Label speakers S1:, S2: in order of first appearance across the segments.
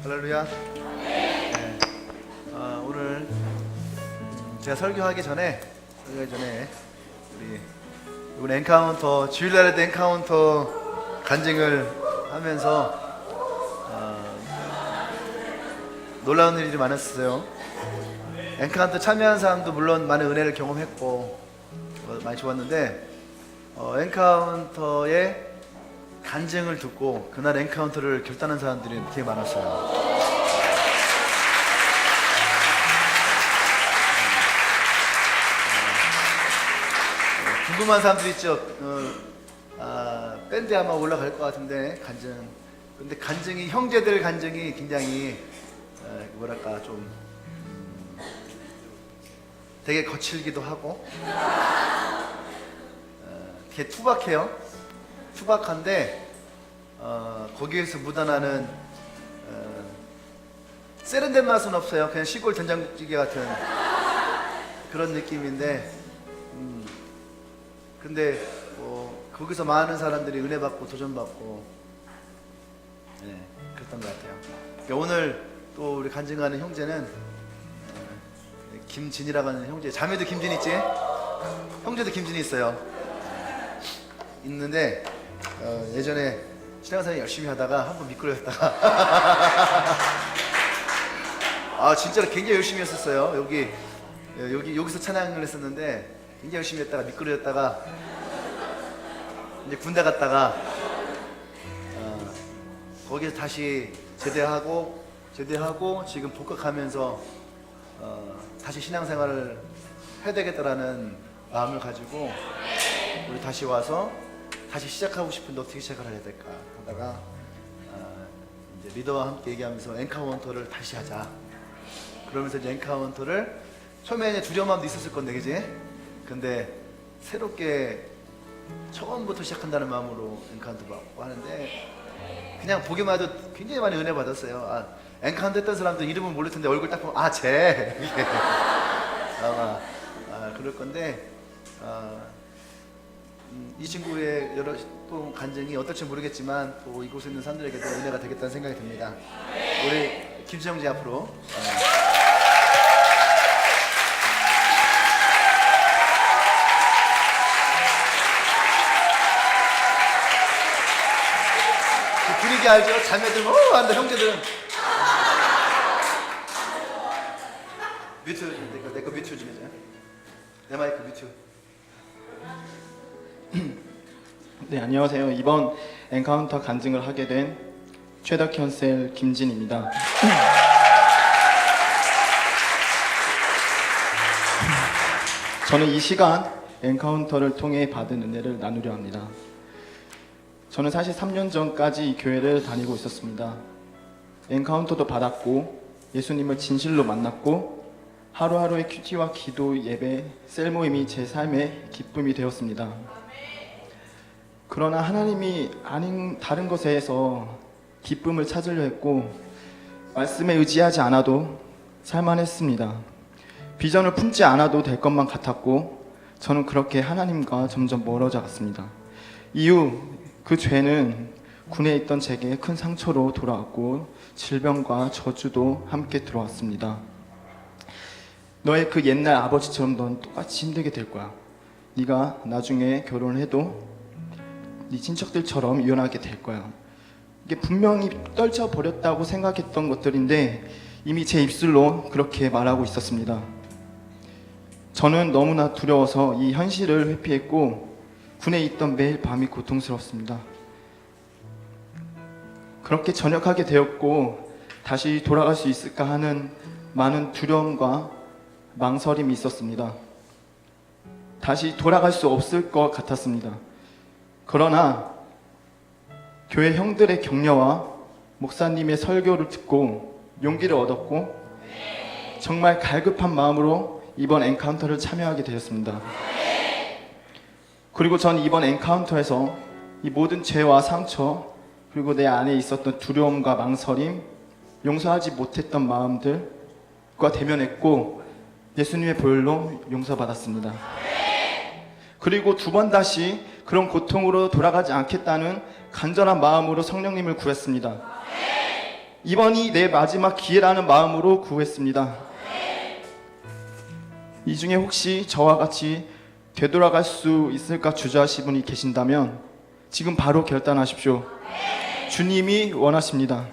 S1: 할렐루야. 네. 오늘 제가 설교하기 전에 우리 이번 엔카운터 주일날에도 엔카운터 간증을 하면서 놀라운 일이 많았어요. 엔카운터 참여한 사람도 물론 많은 은혜를 경험했고 많이 좋았는데 엔카운터의 간증을 듣고 그날 엔카운터를 결단한 사람들이 되게 많았어요. 궁금한 사람들 있죠. 밴드에 아마 올라갈 것 같은데 근데 간증이 형제들 간증이 굉장히 뭐랄까 좀 되게 거칠기도 하고 되게 투박한데 거기에서 묻어나는 세련된 맛은 없어요. 그냥 시골 된장찌개 같은 그런 느낌인데 근데 거기서 많은 사람들이 은혜 받고 도전 받고 그랬던 것 같아요. 그러니까 오늘 또 우리 간증하는 형제는 김진이라고 하는 형제. 자매도 김진 있지? 형제도 김진이 있어요. 있는데 예전에 신앙생활 열심히 하다가 한번 미끄러졌다가 진짜로 굉장히 열심히 했었어요. 여기서 찬양을 했었는데 굉장히 열심히 했다가 미끄러졌다가 이제 군대 갔다가 거기서 다시 제대하고 지금 복학하면서 다시 신앙생활을 해야 되겠다라는 마음을 가지고 우리 다시 와서 다시 시작하고 싶은데 어떻게 시작을 해야 될까 하다가 이제 리더와 함께 얘기하면서 엔카운터를 다시 하자. 그러면서 이제 엔카운터를 처음에 두려운 마음도 있었을 건데, 그지? 근데 새롭게 처음부터 시작한다는 마음으로 엔카운터 받고 하는데 그냥 보기만 해도 굉장히 많이 은혜 받았어요. 엔카운터 했던 사람들 이름은 모를 텐데 얼굴 딱 보면 쟤 그럴 건데 이 친구의 여러 또 간증이 어떨지 모르겠지만 또 이곳에 있는 사람들에게도 은혜가 되겠다는 생각이 듭니다. 우리 김수영지 앞으로 그 분위기 알죠? 자매들 한다. 형제들은 뮤트 내 거 뮤트 좀 해줘요. 내 마이크 뮤트.
S2: 네, 안녕하세요. 이번 엔카운터 간증을 하게 된 최덕현셀 김진입니다. 저는 이 시간 엔카운터를 통해 받은 은혜를 나누려 합니다. 저는 사실 3년 전까지 이 교회를 다니고 있었습니다. 엔카운터도 받았고 예수님을 진실로 만났고 하루하루의 큐티와 기도, 예배, 셀 모임이 제 삶의 기쁨이 되었습니다. 그러나 하나님이 아닌 다른 것에서 기쁨을 찾으려 했고 말씀에 의지하지 않아도 살만했습니다. 비전을 품지 않아도 될 것만 같았고 저는 그렇게 하나님과 점점 멀어져 갔습니다. 이후 그 죄는 군에 있던 제게 큰 상처로 돌아왔고 질병과 저주도 함께 들어왔습니다. 너의 그 옛날 아버지처럼 넌 똑같이 힘들게 될 거야. 네가 나중에 결혼을 해도 네 친척들처럼 이혼하게 될 거야. 이게 분명히 떨쳐버렸다고 생각했던 것들인데 이미 제 입술로 그렇게 말하고 있었습니다. 저는 너무나 두려워서 이 현실을 회피했고 군에 있던 매일 밤이 고통스러웠습니다. 그렇게 전역하게 되었고 다시 돌아갈 수 있을까 하는 많은 두려움과 망설임이 있었습니다. 다시 돌아갈 수 없을 것 같았습니다. 그러나 교회 형들의 격려와 목사님의 설교를 듣고 용기를 얻었고 정말 갈급한 마음으로 이번 엔카운터를 참여하게 되었습니다. 그리고 전 이번 엔카운터에서 이 모든 죄와 상처 그리고 내 안에 있었던 두려움과 망설임, 용서하지 못했던 마음들과 대면했고 예수님의 보혈로 용서받았습니다. 그리고 두 번 다시 그런 고통으로 돌아가지 않겠다는 간절한 마음으로 성령님을 구했습니다. 이번이 내 마지막 기회라는 마음으로 구했습니다. 이 중에 혹시 저와 같이 되돌아갈 수 있을까 주저하시는 분이 계신다면 지금 바로 결단하십시오. 주님이 원하십니다.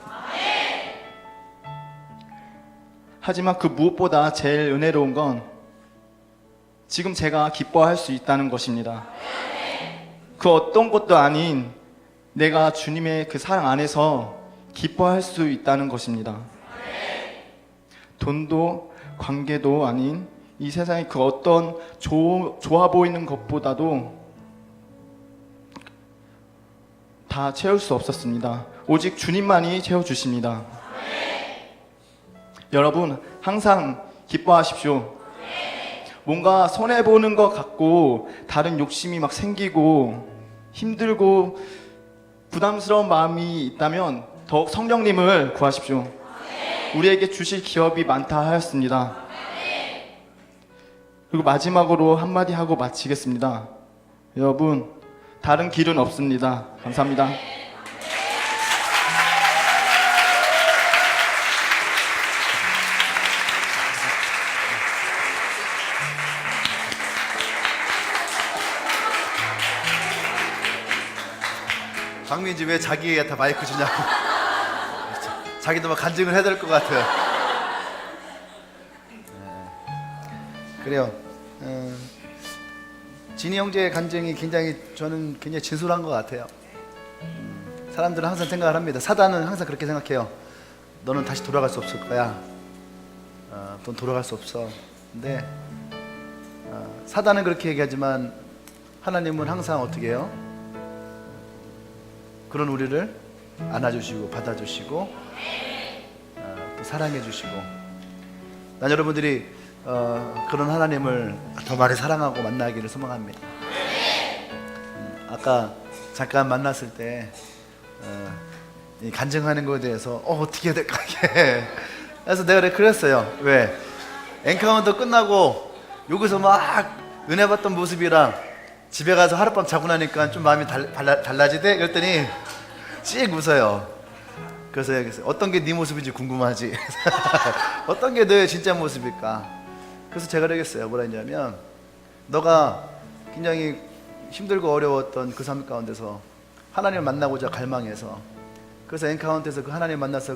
S2: 하지만 그 무엇보다 제일 은혜로운 건 지금 제가 기뻐할 수 있다는 것입니다. 그 어떤 것도 아닌 내가 주님의 그 사랑 안에서 기뻐할 수 있다는 것입니다. 돈도 관계도 아닌 이 세상의 그 어떤 좋아 보이는 것보다도 다 채울 수 없었습니다. 오직 주님만이 채워주십니다. 여러분, 항상 기뻐하십시오. 뭔가 손해보는 것 같고 다른 욕심이 막 생기고 힘들고 부담스러운 마음이 있다면 더욱 성령님을 구하십시오. 우리에게 주실 기업이 많다 하였습니다. 그리고 마지막으로 한마디 하고 마치겠습니다. 여러분, 다른 길은 없습니다. 감사합니다.
S1: 박민지 왜 자기한테 마이크 주냐고. 자기도 막 간증을 해야 될 것 같아요. 그래요. 진희 형제의 간증이 저는 굉장히 진솔한 것 같아요. 사람들은 항상 생각을 합니다. 사단은 항상 그렇게 생각해요. 너는 다시 돌아갈 수 없을 거야. 넌 돌아갈 수 없어. 근데 사단은 그렇게 얘기하지만 하나님은 항상 어떻게 해요? 그런 우리를 안아주시고 받아주시고 또 사랑해주시고, 난 여러분들이 그런 하나님을 더 많이 사랑하고 만나기를 소망합니다. 아까 잠깐 만났을 때 이 간증하는 것에 대해서 어떻게 해야 될까 이게. 그래서 내가 그랬어요. 왜? 엔카운터 끝나고 여기서 막 은혜 받던 모습이랑 집에 가서 하룻밤 자고 나니까 좀 마음이 달라지대? 그랬더니 씩 웃어요. 그래서 얘기했어요. 어떤 게 네 모습인지 궁금하지? 어떤 게 너의 진짜 모습일까? 그래서 제가 그러겠어요. 뭐라 했냐면, 너가 굉장히 힘들고 어려웠던 그 삶 가운데서 하나님을 만나고자 갈망해서, 그래서 엔카운트에서 그 하나님 만나서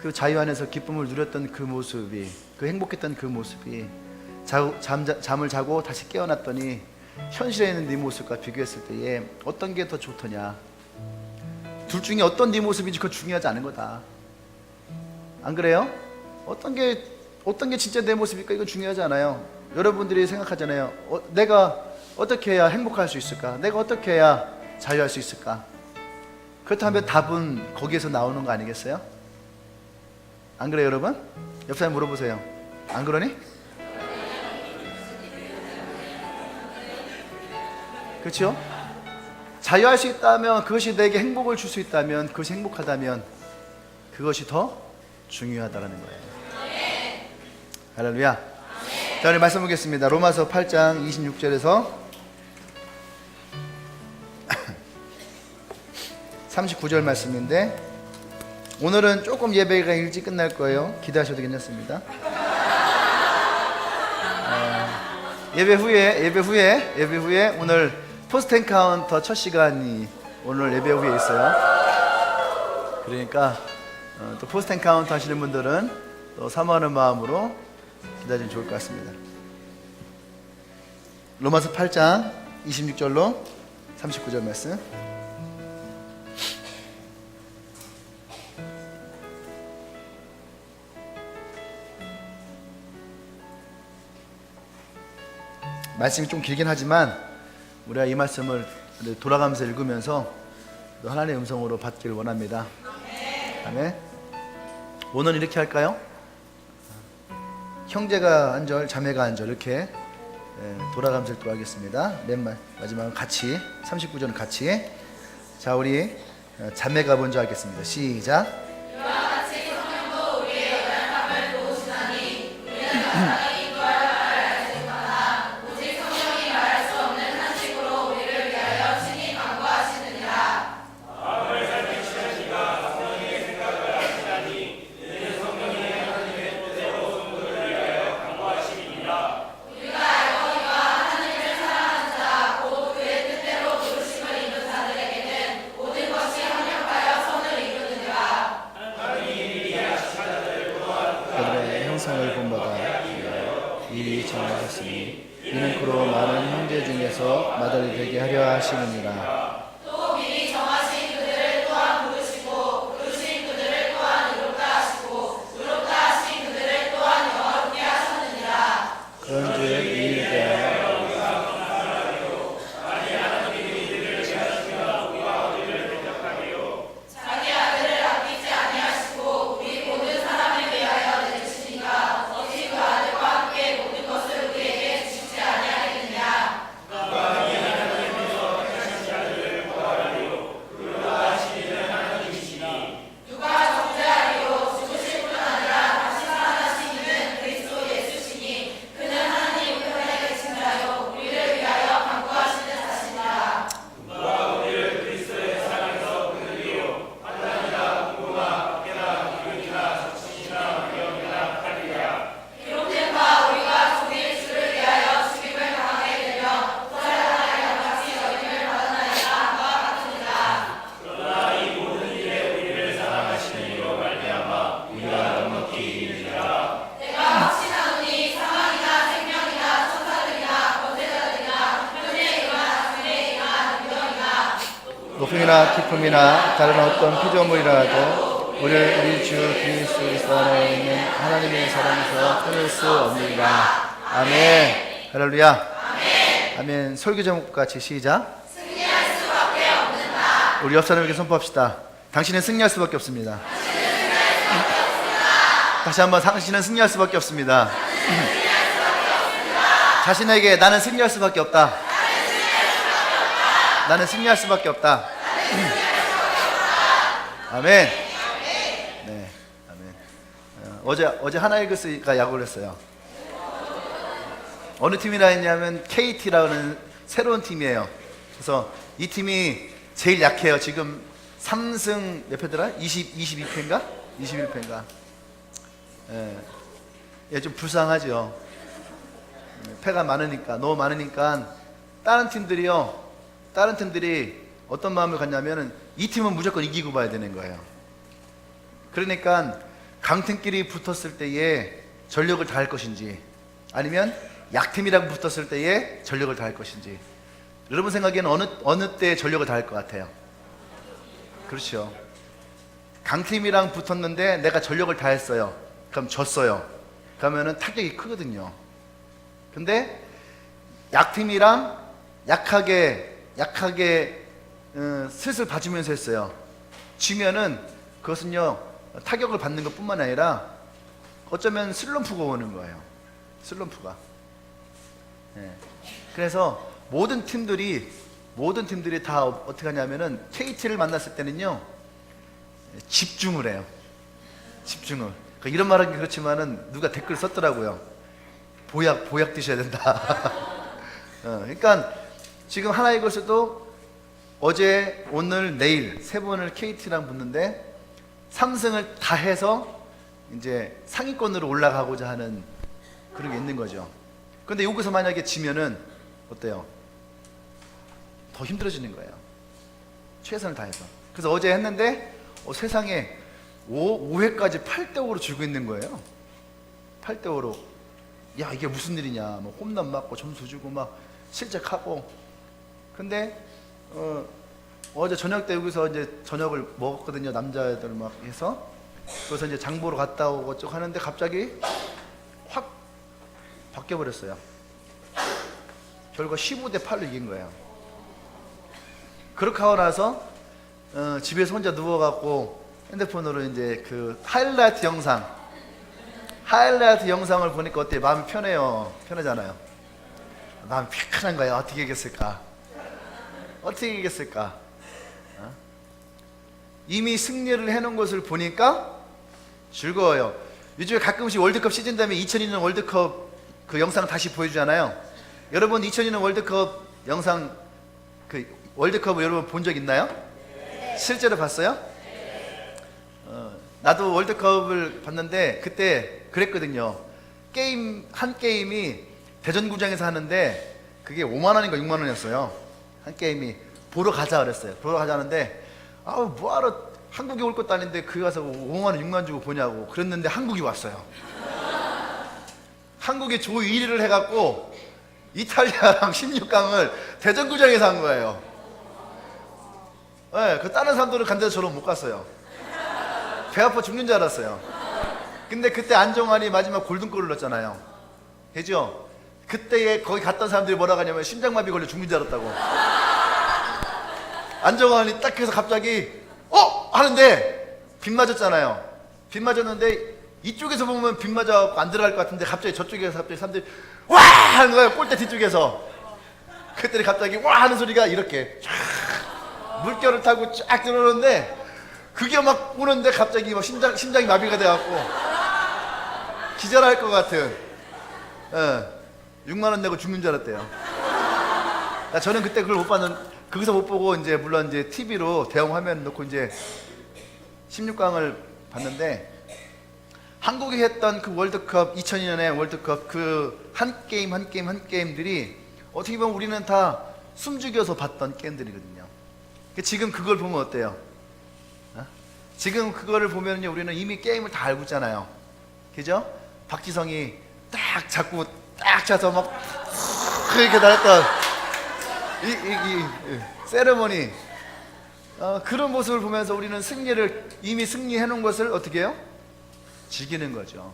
S1: 그 자유 안에서 기쁨을 누렸던 그 모습이, 그 행복했던 그 모습이 잠을 자고 다시 깨어났더니 현실에 있는 네 모습과 비교했을 때에 어떤 게 더 좋더냐. 둘 중에 어떤 네 모습인지 그거 중요하지 않은 거다. 안 그래요? 어떤 게 진짜 내 모습일까? 이거 중요하지 않아요. 여러분들이 생각하잖아요. 내가 어떻게 해야 행복할 수 있을까? 내가 어떻게 해야 자유할 수 있을까? 그렇다면 답은 거기에서 나오는 거 아니겠어요? 안 그래요, 여러분? 옆 사람 물어보세요. 안 그러니? 그렇죠? 자유할 수 있다면, 그것이 내게 행복을 줄 수 있다면, 그것이 행복하다면 그것이 더 중요하다라는 거예요. 할렐루야. 자, 오늘 말씀 보겠습니다. 로마서 8장 26절에서 39절 말씀인데, 오늘은 조금 예배가 일찍 끝날 거예요. 기대하셔도 괜찮습니다. 예배 후에 오늘 포스트 엔카운터 첫 시간이 오늘 예배 후에 있어요. 그러니까 또 포스트 엔카운터 하시는 분들은 또 사모하는 마음으로 기다리면 좋을 것 같습니다. 로마서 8장 26절로 39절 말씀. 말씀이 좀 길긴 하지만 우리가 이 말씀을 돌아가면서 읽으면서 하나님의 음성으로 받기를 원합니다. 아멘. 오늘은 이렇게 할까요? 형제가 한 절, 자매가 한 절, 이렇게 돌아가면서 읽도록 하겠습니다. 맨 마지막은 같이, 39절은 같이. 자, 우리 자매가 먼저 하겠습니다. 시작. 이와 같이 성령도 우리의 연약함을 도우시나니 우리는 마땅히 미리 정하셨으니 이는 그로 많은 형제 중에서 맏아들이 되게 하려 하시느니라. 그런 주의 이 일에 대하여 높음이나 깊음이나 다른 어떤 피조물이라도 우리를 우리 주 그리스도 안에 있는 하나님의 사랑에서 끊을 수 없느니라. 아멘. 할렐루야. 아멘. 설교 제목 같이 시작. 승리할 수밖에 없는다. 우리 옆 사람에게 선포합시다. 당신은 승리할 수밖에 없습니다. 다시 한번, 당신은 승리할 수밖에 없습니다. 자신에게 나는 승리할 수밖에 없다. 나는 승리할 수밖에 없다. 아멘. 네, 아멘. 어제 하나이글스가 야구를 했어요. 어느 팀이라 했냐면 KT라는 새로운 팀이에요. 그래서 이 팀이 제일 약해요. 지금 3승 몇 패더라? 22패인가? 21패인가? 예, 좀 불쌍하죠. 패가 많으니까, 너무 많으니까 다른 팀들이 어떤 마음을 갖냐면은 이 팀은 무조건 이기고 봐야 되는 거예요. 그러니까 강팀끼리 붙었을 때에 전력을 다할 것인지, 아니면 약팀이랑 붙었을 때에 전력을 다할 것인지. 여러분 생각에는 어느 때 전력을 다할 것 같아요? 그렇죠. 강팀이랑 붙었는데 내가 전력을 다했어요. 그럼 졌어요. 그러면은 타격이 크거든요. 근데 약팀이랑 약하게 슬슬 봐주면서 했어요. 지면은 그것은요, 타격을 받는 것 뿐만 아니라 어쩌면 슬럼프가 오는 거예요. 슬럼프가. 예. 그래서 모든 팀들이 다 어떻게 하냐면은 KT를 만났을 때는요, 집중을 해요. 집중을. 그러니까 이런 말하기 그렇지만은 누가 댓글 썼더라고요. 보약 드셔야 된다. 그러니까 지금 하나이글스도 어제, 오늘, 내일 세 번을 KT랑 붙는데 3승을 다 해서 이제 상위권으로 올라가고자 하는 그런 게 있는 거죠. 그런데 여기서 만약에 지면은 어때요? 더 힘들어지는 거예요. 최선을 다해서. 그래서 어제 했는데 세상에 5회까지 8대5로 지고 있는 거예요. 8대5로. 야, 이게 무슨 일이냐. 뭐 홈런 맞고 점수 주고 막 실책하고. 근데 어제 저녁 때 여기서 이제 저녁을 먹었거든요. 남자애들 막 해서. 그래서 이제 장 보러 갔다 오고 어쩌고 하는데 갑자기 확 바뀌어 버렸어요. 결과 15대8로 이긴 거예요. 그렇게 하고 나서 집에서 혼자 누워갖고 핸드폰으로 이제 그 하이라이트 영상을 보니까 어때요? 마음이 편해요. 편하잖아요. 마음이 편한 거예요. 어떻게 이겼을까? 이미 승리를 해놓은 것을 보니까 즐거워요. 요즘에 가끔씩 월드컵 시즌 되면 2002년 월드컵 그 영상 다시 보여주잖아요. 여러분 2002년 월드컵 영상, 그 월드컵을 여러분 본 적 있나요? 실제로 봤어요? 나도 월드컵을 봤는데 그때 그랬거든요. 한 게임이 대전구장에서 하는데 그게 5만 원인가 6만 원이었어요. 한 게임이. 보러 가자 그랬어요. 보러 가자는데 뭐하러 한국에 올 것도 아닌데 그 가서 5만 원 6만 원 주고 보냐고 그랬는데 한국이 왔어요. 한국이 조 1위를 해갖고 이탈리아랑 16강을 대전구장에서 한 거예요. 네, 그 다른 사람들은 간데서 저는 못 갔어요. 배 아파 죽는 줄 알았어요. 근데 그때 안정환이 마지막 골든골을 넣었잖아요. 그죠? 그때에 거기 갔던 사람들이 뭐라고 하냐면 심장마비 걸려 죽는 줄 알았다고. 안정환이 딱 해서 갑자기 하는데 빗 맞았잖아요. 빗 맞았는데 이쪽에서 보면 빗 맞아갖고 안 들어갈 것 같은데 갑자기 저쪽에서 갑자기 사람들이 와! 하는 거예요. 골대 뒤쪽에서. 그랬더니 갑자기 와! 하는 소리가 이렇게 쫙 물결을 타고 쫙 들어오는데 그게 막 오는데 갑자기 막 심장이 마비가 돼갖고 기절할 것 같은 6만 원 내고 죽는 줄 알았대요. 저는 그때 그걸 못 봤는, 거기서 못 보고 이제 물론 이제 TV로 대형 화면 놓고 이제 16강을 봤는데 한국이 했던 그 월드컵 2002년에 월드컵 그 한 게임들이 어떻게 보면 우리는 다 숨죽여서 봤던 게임들이거든요. 지금 그걸 보면 어때요? 지금 그거를 보면요 우리는 이미 게임을 다 알고 있잖아요. 그죠? 박지성이 딱 잡고 딱 차서 막 이렇게 나랬던 이 세레머니 그런 모습을 보면서 우리는 승리를 이미 승리해 놓은 것을 어떻게 해요? 즐기는 거죠.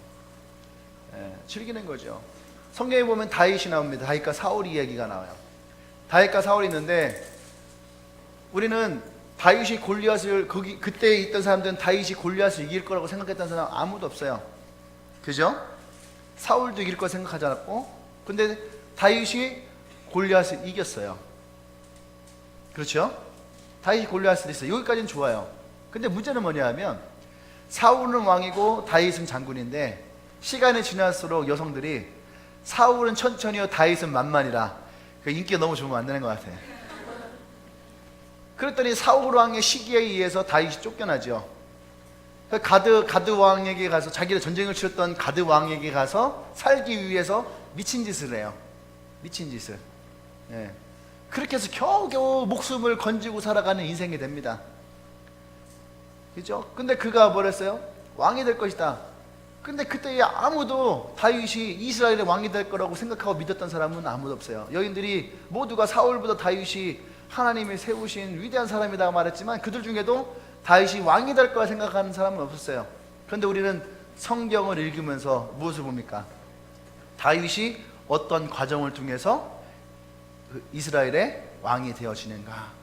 S1: 즐기는 거죠. 성경에 보면 다윗이 나옵니다. 다윗과 사울 이야기가 나와요. 다윗과 사울이 있는데 우리는 다윗이 골리앗을 그때 있던 사람들은 다윗이 골리앗을 이길 거라고 생각했던 사람 아무도 없어요. 그죠? 사울도 이길 거 생각하지 않았고 근데 다윗이 골리앗을 이겼어요. 그렇죠? 다윗이 골리앗을 이겼어요. 여기까지는 좋아요. 근데 문제는 뭐냐 하면 사울은 왕이고 다윗은 장군인데 시간이 지날수록 여성들이 사울은 천천히요 다윗은 만만이라 그 인기가 너무 좋으면 안 되는 것 같아요. 그랬더니 사울 왕의 시기에 의해서 다윗이 쫓겨나죠. 가드 왕에게 가서 자기가 전쟁을 치렀던 가드 왕에게 가서 살기 위해서 미친 짓을 해요. 미친 짓을. 그렇게 해서 겨우겨우 목숨을 건지고 살아가는 인생이 됩니다. 그죠? 근데 그가 뭐랬어요? 왕이 될 것이다. 근데 그때에 아무도 다윗이 이스라엘의 왕이 될 거라고 생각하고 믿었던 사람은 아무도 없어요. 여인들이 모두가 사울보다 다윗이 하나님이 세우신 위대한 사람이라고 말했지만 그들 중에도 다윗이 왕이 될 거라 생각하는 사람은 없었어요. 그런데 우리는 성경을 읽으면서 무엇을 봅니까? 다윗이 어떤 과정을 통해서 이스라엘의 왕이 되어지는가?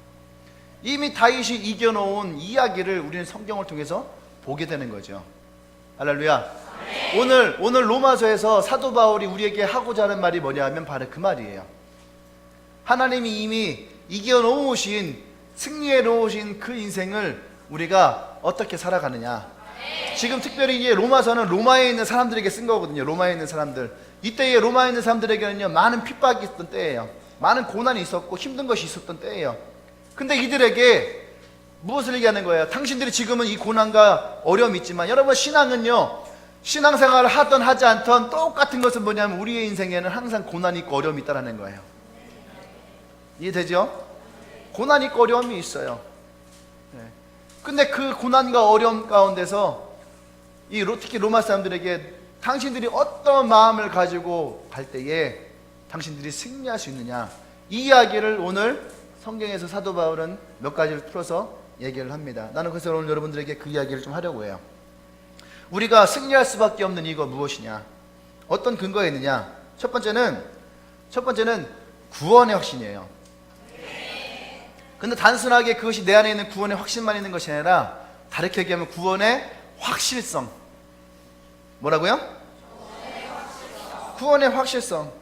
S1: 이미 다윗이 이겨놓은 이야기를 우리는 성경을 통해서 보게 되는 거죠. 할렐루야. 오늘 로마서에서 사도 바울이 우리에게 하고자 하는 말이 뭐냐 하면 바로 그 말이에요. 하나님이 이미 이겨놓으신 승리해 놓으신 그 인생을 우리가 어떻게 살아가느냐. 지금 특별히 이제 로마서는 로마에 있는 사람들에게 쓴 거거든요. 로마에 있는 사람들. 이때에 로마에 있는 사람들에게는요 많은 핍박이 있었던 때예요. 많은 고난이 있었고 힘든 것이 있었던 때예요. 근데 이들에게 무엇을 얘기하는 거예요? 당신들이 지금은 이 고난과 어려움이 있지만 여러분 신앙은요 신앙생활을 하든 하지 않든 똑같은 것은 뭐냐면 우리의 인생에는 항상 고난이 있고 어려움이 있다는 거예요. 이해되죠? 고난이 있고 어려움이 있어요. 근데 그 고난과 어려움 가운데서 특히 로마 사람들에게 당신들이 어떤 마음을 가지고 갈 때에 당신들이 승리할 수 있느냐, 이 이야기를 오늘 성경에서 사도 바울은 몇 가지를 풀어서 얘기를 합니다. 나는 그래서 오늘 여러분들에게 그 이야기를 좀 하려고 해요. 우리가 승리할 수밖에 없는 이유가 무엇이냐, 어떤 근거가 있느냐. 첫 번째는 구원의 확신이에요. 근데 단순하게 그것이 내 안에 있는 구원의 확신만 있는 것이 아니라 다르게 얘기하면 구원의 확실성. 뭐라고요? 구원의 확실성.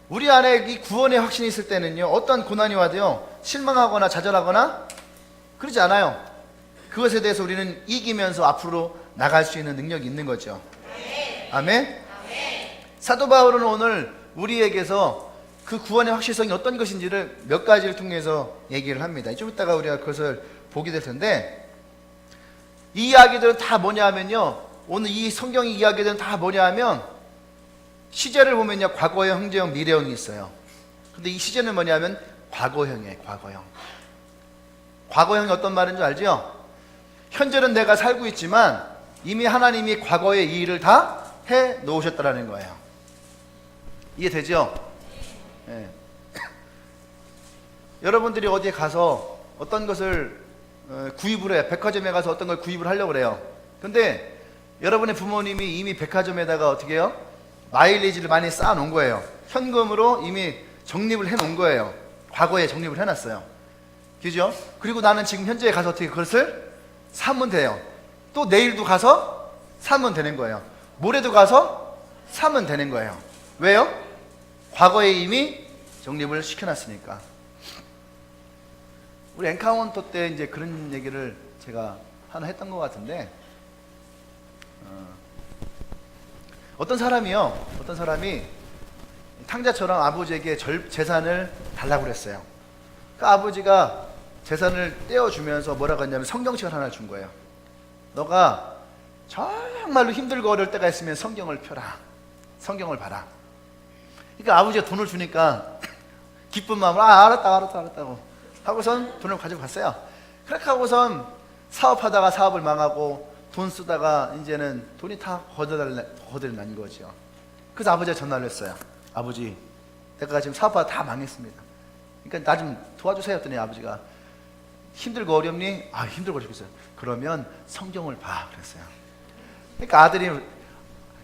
S1: 우리 안에 이 구원의 확신이 있을 때는요 어떤 고난이 와도요 실망하거나 좌절하거나 그러지 않아요. 그것에 대해서 우리는 이기면서 앞으로 나갈 수 있는 능력이 있는 거죠. 아멘. 사도 바울은 오늘 우리에게서 그 구원의 확실성이 어떤 것인지를 몇 가지를 통해서 얘기를 합니다. 좀 이따가 우리가 그것을 보게 될 텐데, 이 이야기들은 다 뭐냐 하면요, 오늘 이 성경 이야기들은 다 뭐냐 하면 시제를 보면요 과거형, 현재형, 미래형이 있어요. 근데 이 시제는 뭐냐 하면 과거형이에요. 과거형이 어떤 말인 줄 알죠? 현재는 내가 살고 있지만 이미 하나님이 과거의 이 일을 다 해 놓으셨다라는 거예요. 이해되죠? 예. 여러분들이 어디에 가서 어떤 것을 구입을 해, 백화점에 가서 어떤 걸 구입을 하려고 그래요. 근데 여러분의 부모님이 이미 백화점에다가 어떻게 해요? 마일리지를 많이 쌓아 놓은 거예요. 현금으로 이미 적립을 해 놓은 거예요. 과거에 적립을 해 놨어요. 그죠? 그리고 나는 지금 현재에 가서 어떻게 그것을 사면 돼요. 또 내일도 가서 사면 되는 거예요. 모레도 가서 사면 되는 거예요. 왜요? 과거에 이미 적립을 시켜놨으니까. 우리 엔카운터 때 이제 그런 얘기를 제가 하나 했던 것 같은데, 어떤 사람이 탕자처럼 아버지에게 재산을 달라고 그랬어요. 그 아버지가 재산을 떼어주면서 뭐라고 했냐면 성경책을 하나 준 거예요. 너가 정말로 힘들고 어려울 때가 있으면 성경을 펴라. 성경을 봐라. 그러니까 아버지가 돈을 주니까 기쁜 마음으로 알았다고 하고선 돈을 가지고 갔어요. 그렇게 하고선 사업하다가 사업을 망하고 돈 쓰다가 이제는 돈이 다 거덜 난 거죠. 그래서 아버지가 전화를 했어요. 아버지, 내가 지금 사업하다 다 망했습니다. 그러니까 나 좀 도와주세요 했더니 아버지가 힘들고 어렵니? 아, 힘들고 죽겠어요. 그러면 성경을 봐 그랬어요. 그러니까 아들이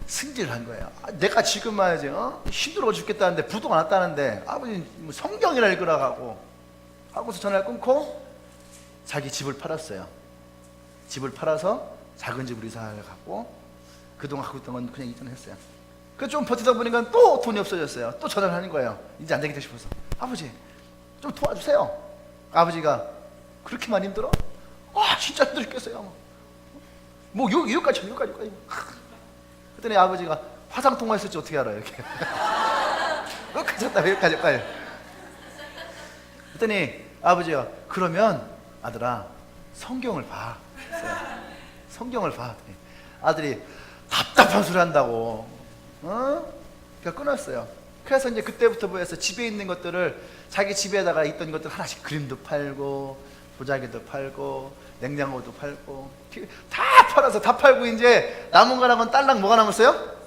S1: 승질을 한 거예요. 내가 지금 말이지 힘들어 죽겠다는데 부도가 났다는데 아버지 성경이나 읽으라고 하고서 전화를 끊고 자기 집을 팔았어요. 집을 팔아서 작은 집으로 이사를 갔고 그동안 갖고 있던 건 그냥 이전했어요. 그 좀 버티다 보니까 또 돈이 없어졌어요. 또 전화를 하는 거예요. 이제 안 되겠다 싶어서 아버지 좀 도와주세요. 아버지가 그렇게만 힘들어? 아 진짜 힘들어 죽겠어요. 뭐 여기까지 그랬더니 아버지가 화상 통화했을지 어떻게 알아요? 이렇게 여기까지 했다 여기까지 그랬더니 아버지가 그러면 아들아 성경을 봐. 성경을 봐. 아들이 답답한 소리 한다고 그러니까 끊었어요. 그래서 이제 그때부터 뭐였어? 집에 있는 것들을 자기 집에다가 있던 것들 하나씩 그림도 팔고 보자기도 팔고 냉장고도 팔고 다 팔아서 다 팔고 이제 남은 거랑은 딸랑 뭐가 남았어요?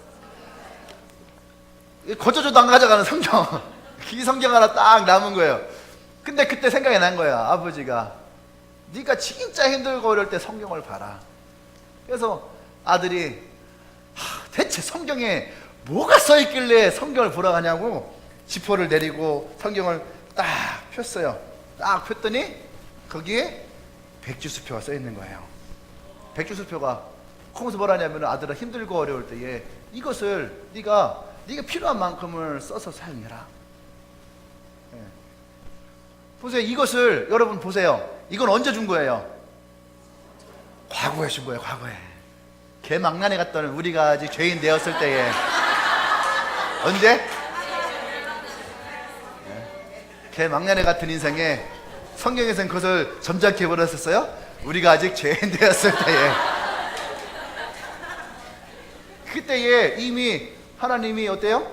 S1: 거저줘도 안 가져가는 성경. 이 성경 하나 딱 남은 거예요. 근데 그때 생각이 난 거야. 아버지가 네가 진짜 힘들고 어려울 때 성경을 봐라. 그래서 아들이 대체 성경에 뭐가 써있길래 성경을 보러 가냐고 지퍼를 내리고 성경을 딱 폈어요. 딱 폈더니 거기에 백주수표가 써있는 거예요. 백주수표가 거기서 뭐라냐면 아들아 힘들고 어려울 때에 이것을 네가 필요한 만큼을 써서 사용해라. 네. 보세요. 이것을 여러분 보세요. 이건 언제 준 거예요? 과거에 준 거예요. 과거에 개망난에 갔던 우리가 아직 죄인 되었을 때에 언제? 네. 개망난에 같은 인생에 성경에서는 그것을 점잖게 버렸었어요? 우리가 아직 죄인 되었을 때에 그때에 이미 하나님이 어때요?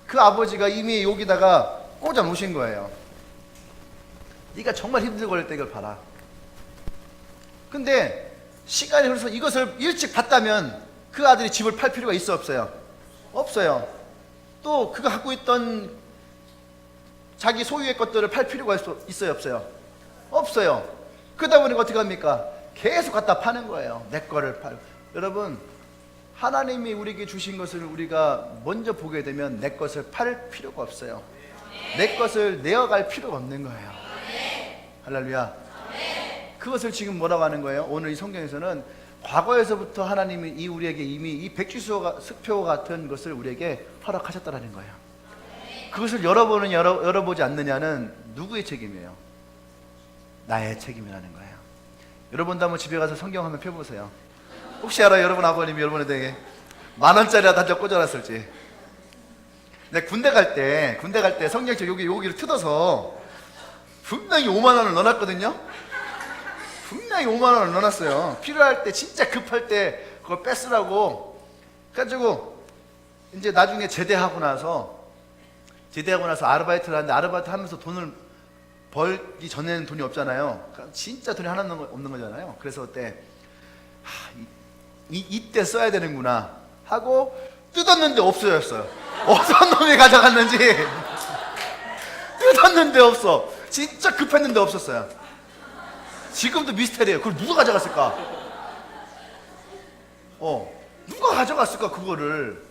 S1: 그 아버지가 이미 여기다가 꽂아 놓으신 거예요. 네가 정말 힘들고 어릴 때 이걸 봐라. 근데 시간이 흘러서 이것을 일찍 봤다면 그 아들이 집을 팔 필요가 있어 없어요? 없어요. 또 그가 갖고 있던 자기 소유의 것들을 팔 필요가 있어요 없어요? 없어요. 그러다 보니까 어떻게 합니까? 계속 갖다 파는 거예요. 내 거를 팔고. 여러분 하나님이 우리에게 주신 것을 우리가 먼저 보게 되면 내 것을 팔 필요가 없어요. 내 것을 내어갈 필요가 없는 거예요. 할렐루야. 그것을 지금 뭐라고 하는 거예요? 오늘 이 성경에서는 과거에서부터 하나님이 우리에게 이미 이 백주수표 같은 것을 우리에게 허락하셨다는 거예요. 그것을 열어보지 않느냐는 누구의 책임이에요? 나의 책임이라는 거예요. 여러분도 한번 집에 가서 성경 한번 펴보세요. 혹시 알아요? 여러분 아버님이 여러분에게 10,000원짜리 다 꽂아놨을지. 내가 군대 갈 때 성경책 여기를 뜯어서 분명히 5만 원을 넣어놨거든요. 분명히 5만 원을 넣어놨어요. 필요할 때 진짜 급할 때 그걸 뺏으라고. 그래가지고 이제 나중에 제대하고 나서 아르바이트를 하는데 아르바이트 하면서 돈을 벌기 전에는 돈이 없잖아요. 그러니까 진짜 돈이 하나 없는 거잖아요. 그래서 그때 이때 써야 되는구나 하고 뜯었는데 없어졌어요. 어떤 놈이 가져갔는지 뜯었는데 없어. 진짜 급했는데 없었어요. 지금도 미스테리예요. 그걸 누가 가져갔을까? 누가 가져갔을까 그거를.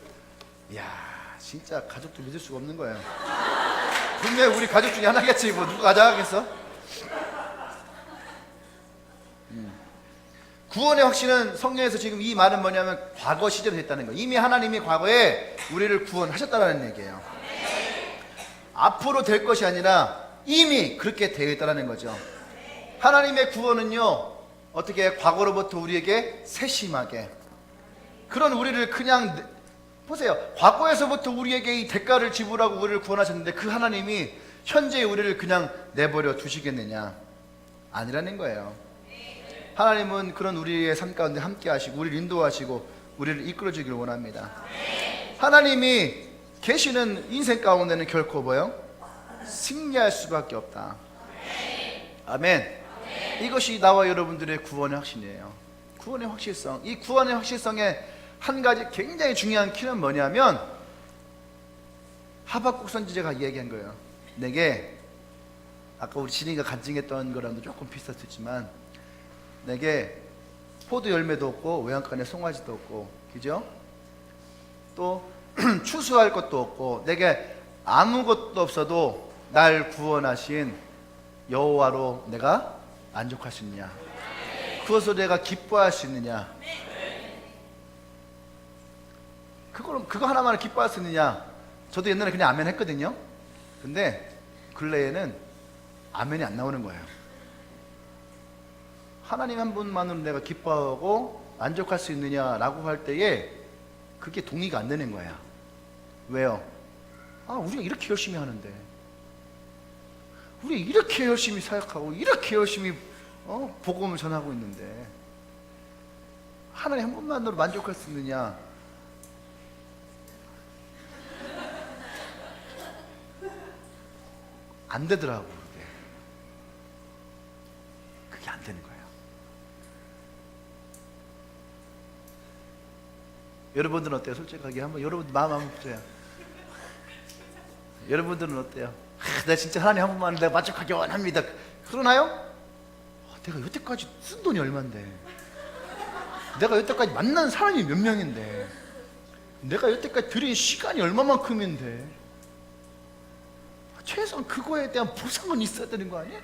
S1: 이야, 진짜 가족도 믿을 수가 없는 거예요. 분명히 우리 가족 중에 하나겠지 뭐 누가 가져가겠어? 구원의 확신은 성경에서 지금 이 말은 뭐냐면 과거 시절에 했다는 거예요. 이미 하나님이 과거에 우리를 구원하셨다는 얘기예요. 앞으로 될 것이 아니라 이미 그렇게 되어 있다는 거죠. 하나님의 구원은요, 어떻게 과거로부터 우리에게 세심하게, 그런 우리를 그냥 보세요. 과거에서부터 우리에게 이 대가를 지불하고 우리를 구원하셨는데 그 하나님이 현재의 우리를 그냥 내버려 두시겠느냐? 아니라는 거예요. 하나님은 그런 우리의 삶 가운데 함께 하시고 우리를 인도하시고 우리를 이끌어 주기를 원합니다. 하나님이 계시는 인생 가운데는 결코 뭐요? 승리할 수밖에 없다. 아멘. 이것이 나와 여러분들의 구원의 확신이에요. 구원의 확실성. 이 구원의 확실성의 한 가지 굉장히 중요한 키는 뭐냐면 하박국 선지자가 얘기한 거예요. 내게, 아까 우리 진이가 간증했던 거랑도 조금 비슷했지만, 내게 포도 열매도 없고 외양간에 송아지도 없고, 그죠? 또 추수할 것도 없고 내게 아무것도 없어도 날 구원하신 여호와로 내가 만족할 수 있느냐? 그것으로 내가 기뻐할 수 있느냐? 그거 하나만 기뻐할 수 있느냐? 저도 옛날에 그냥 아멘 했거든요. 근데 근래에는 아멘이 안 나오는 거예요. 하나님 한 분만으로 내가 기뻐하고 만족할 수 있느냐라고 할 때에 그게 동의가 안 되는 거야. 왜요? 우리가 이렇게 열심히 하는데, 우리 이렇게 열심히 사역하고 이렇게 열심히 복음을 전하고 있는데 하나님 한 분만으로 만족할 수 있느냐? 안 되더라고. 그게 안 되는 거예요. 여러분들은 어때요? 솔직하게 한번 여러분 마음 한번 보세요. 여러분들은 어때요? 내가 진짜 하나님 한 번만 내가 만족하기 원합니다. 그러나요? 내가 여태까지 쓴 돈이 얼만데, 내가 여태까지 만난 사람이 몇 명인데, 내가 여태까지 들인 시간이 얼마만큼인데, 최소한 그거에 대한 보상은 있어야 되는 거 아니에요?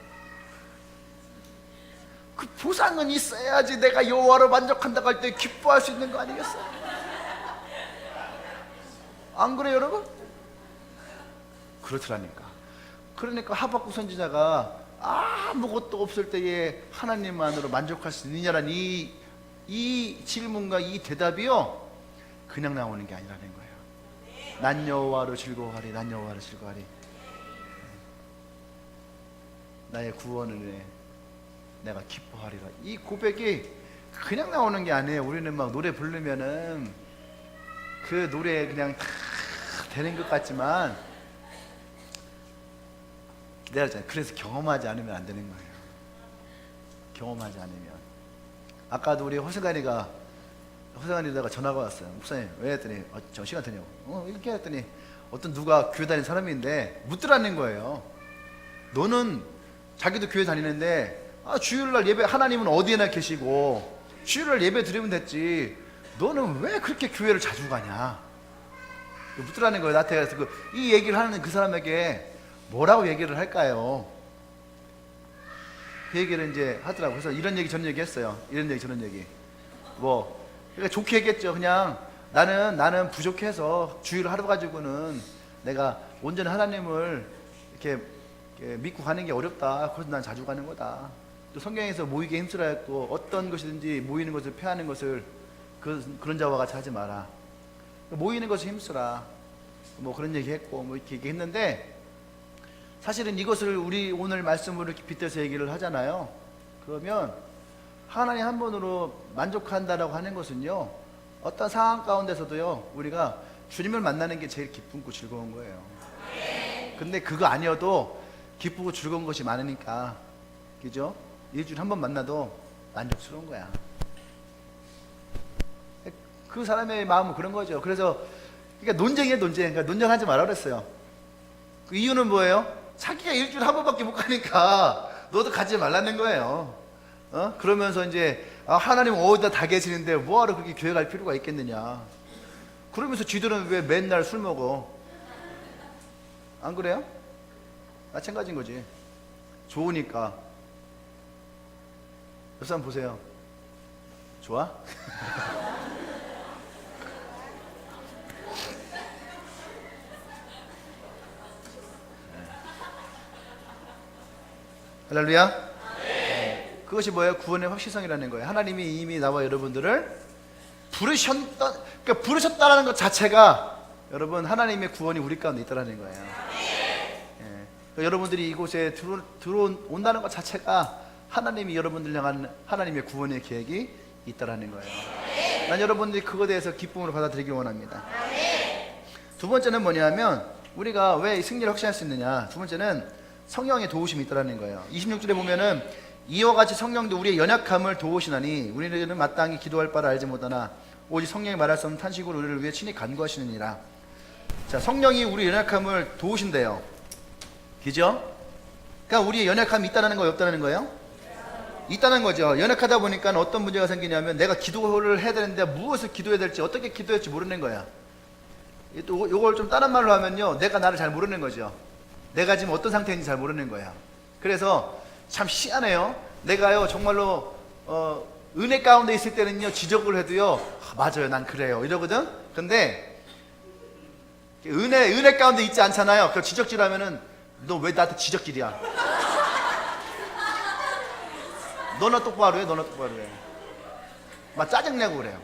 S1: 그 보상은 있어야지 내가 여호와로 만족한다고 할 때 기뻐할 수 있는 거 아니겠어요? 안 그래요, 여러분? 그렇더라니까. 그러니까 하박국 선지자가 아무것도 없을 때에 하나님만으로 만족할 수 있느냐라는 이 질문과 이 대답이요, 그냥 나오는 게 아니라는 거예요. 난 여호와로 즐거워하리, 난 여호와로 즐거워하리. 나의 구원을 위해 내가 기뻐하리라. 이 고백이 그냥 나오는 게 아니에요. 우리는 막 노래 부르면은 그 노래 그냥 다 되는 것 같지만, 기다렸잖아요. 그래서 경험하지 않으면 안 되는 거예요. 경험하지 않으면. 아까도 우리 호승관이다가 전화가 왔어요. 목사님 왜 했더니 저 시간 되냐고. 이렇게 했더니 어떤 누가 교회 다니는 사람인데 묻더라는 거예요. 너는 자기도 교회 다니는데 주일날 예배, 하나님은 어디에나 계시고 주일날 예배 드리면 됐지, 너는 왜 그렇게 교회를 자주 가냐 묻더라는 거예요. 나한테. 그래서 이 얘기를 하는 그 사람에게 뭐라고 얘기를 할까요? 그 얘기를 이제 하더라고. 그래서 이런 얘기 저런 얘기 했어요. 이런 얘기 저런 얘기. 그러니까 좋게 얘기했죠. 그냥 나는 부족해서 주일 하루 가지고는 내가 온전히 하나님을 이렇게 믿고 가는 게 어렵다. 그래서 난 자주 가는 거다. 또 성경에서 모이게 힘쓰라 했고, 어떤 것이든지 모이는 것을 패하는 것을 그런 자와 같이 하지 마라. 모이는 것을 힘쓰라. 그런 얘기 했고 이렇게 얘기했는데, 사실은 이것을 우리 오늘 말씀으로 이렇게 빗대서 얘기를 하잖아요. 그러면 하나님 한 분으로 만족한다라고 하는 것은요, 어떤 상황 가운데서도요, 우리가 주님을 만나는 게 제일 기쁘고 즐거운 거예요. 근데 그거 아니어도 기쁘고 즐거운 것이 많으니까, 그죠? 일주일에 한 번 만나도 만족스러운 거야. 그 사람의 마음은 그런 거죠. 그래서 그러니까 논쟁이에요, 논쟁. 그러니까 논쟁하지 말라 그랬어요. 그 이유는 뭐예요? 자기가 일주일에 한 번밖에 못 가니까 너도 가지 말라는 거예요. 그러면서 이제 하나님 어디다 다 계시는데 뭐하러 그렇게 교회 갈 필요가 있겠느냐. 그러면서 쥐들은 왜 맨날 술 먹어? 안 그래요? 마찬가지인 거지. 좋으니까. 옆 사람 보세요. 좋아? 할렐루야. 그것이 뭐예요? 구원의 확실성이라는 거예요. 하나님이 이미 나와 여러분들을 그러니까 부르셨다는 것 자체가 여러분 하나님의 구원이 우리 가운데 있다는 거예요. 그러니까 여러분들이 이곳에 들어온다는 것 자체가 하나님이 여러분들 향한 하나님의 구원의 계획이 있다는 거예요. 난 여러분들이 그거에 대해서 기쁨으로 받아들이기 원합니다. 두 번째는 뭐냐면 우리가 왜 승리를 확신할 수 있느냐. 두 번째는 성령의 도우심이 있다는 거예요. 26절에 보면은 이와 같이 성령도 우리의 연약함을 도우시나니 우리는 마땅히 기도할 바를 알지 못하나 오직 성령이 말할 수 없는 탄식으로 우리를 위해 친히 간구하시느니라. 자, 성령이 우리 연약함을 도우신대요. 그죠? 그러니까 우리의 연약함이 있다는 거예요, 없다는 거예요? 있다는 거죠. 연약하다 보니까 어떤 문제가 생기냐면 내가 기도를 해야 되는데 무엇을 기도해야 될지 어떻게 기도해야 될지 모르는 거야. 또 요걸 좀 다른 말로 하면요, 내가 나를 잘 모르는 거죠. 내가 지금 어떤 상태인지 잘 모르는 거야. 그래서 참 희한해요. 내가요 정말로 은혜 가운데 있을 때는요 지적을 해도요 맞아요 난 그래요 이러거든. 근데 은혜 가운데 있지 않잖아요. 그 지적질하면은 너 왜 나한테 지적질이야? 너나 똑바로 해, 너나 똑바로 해. 막 짜증내고 그래요.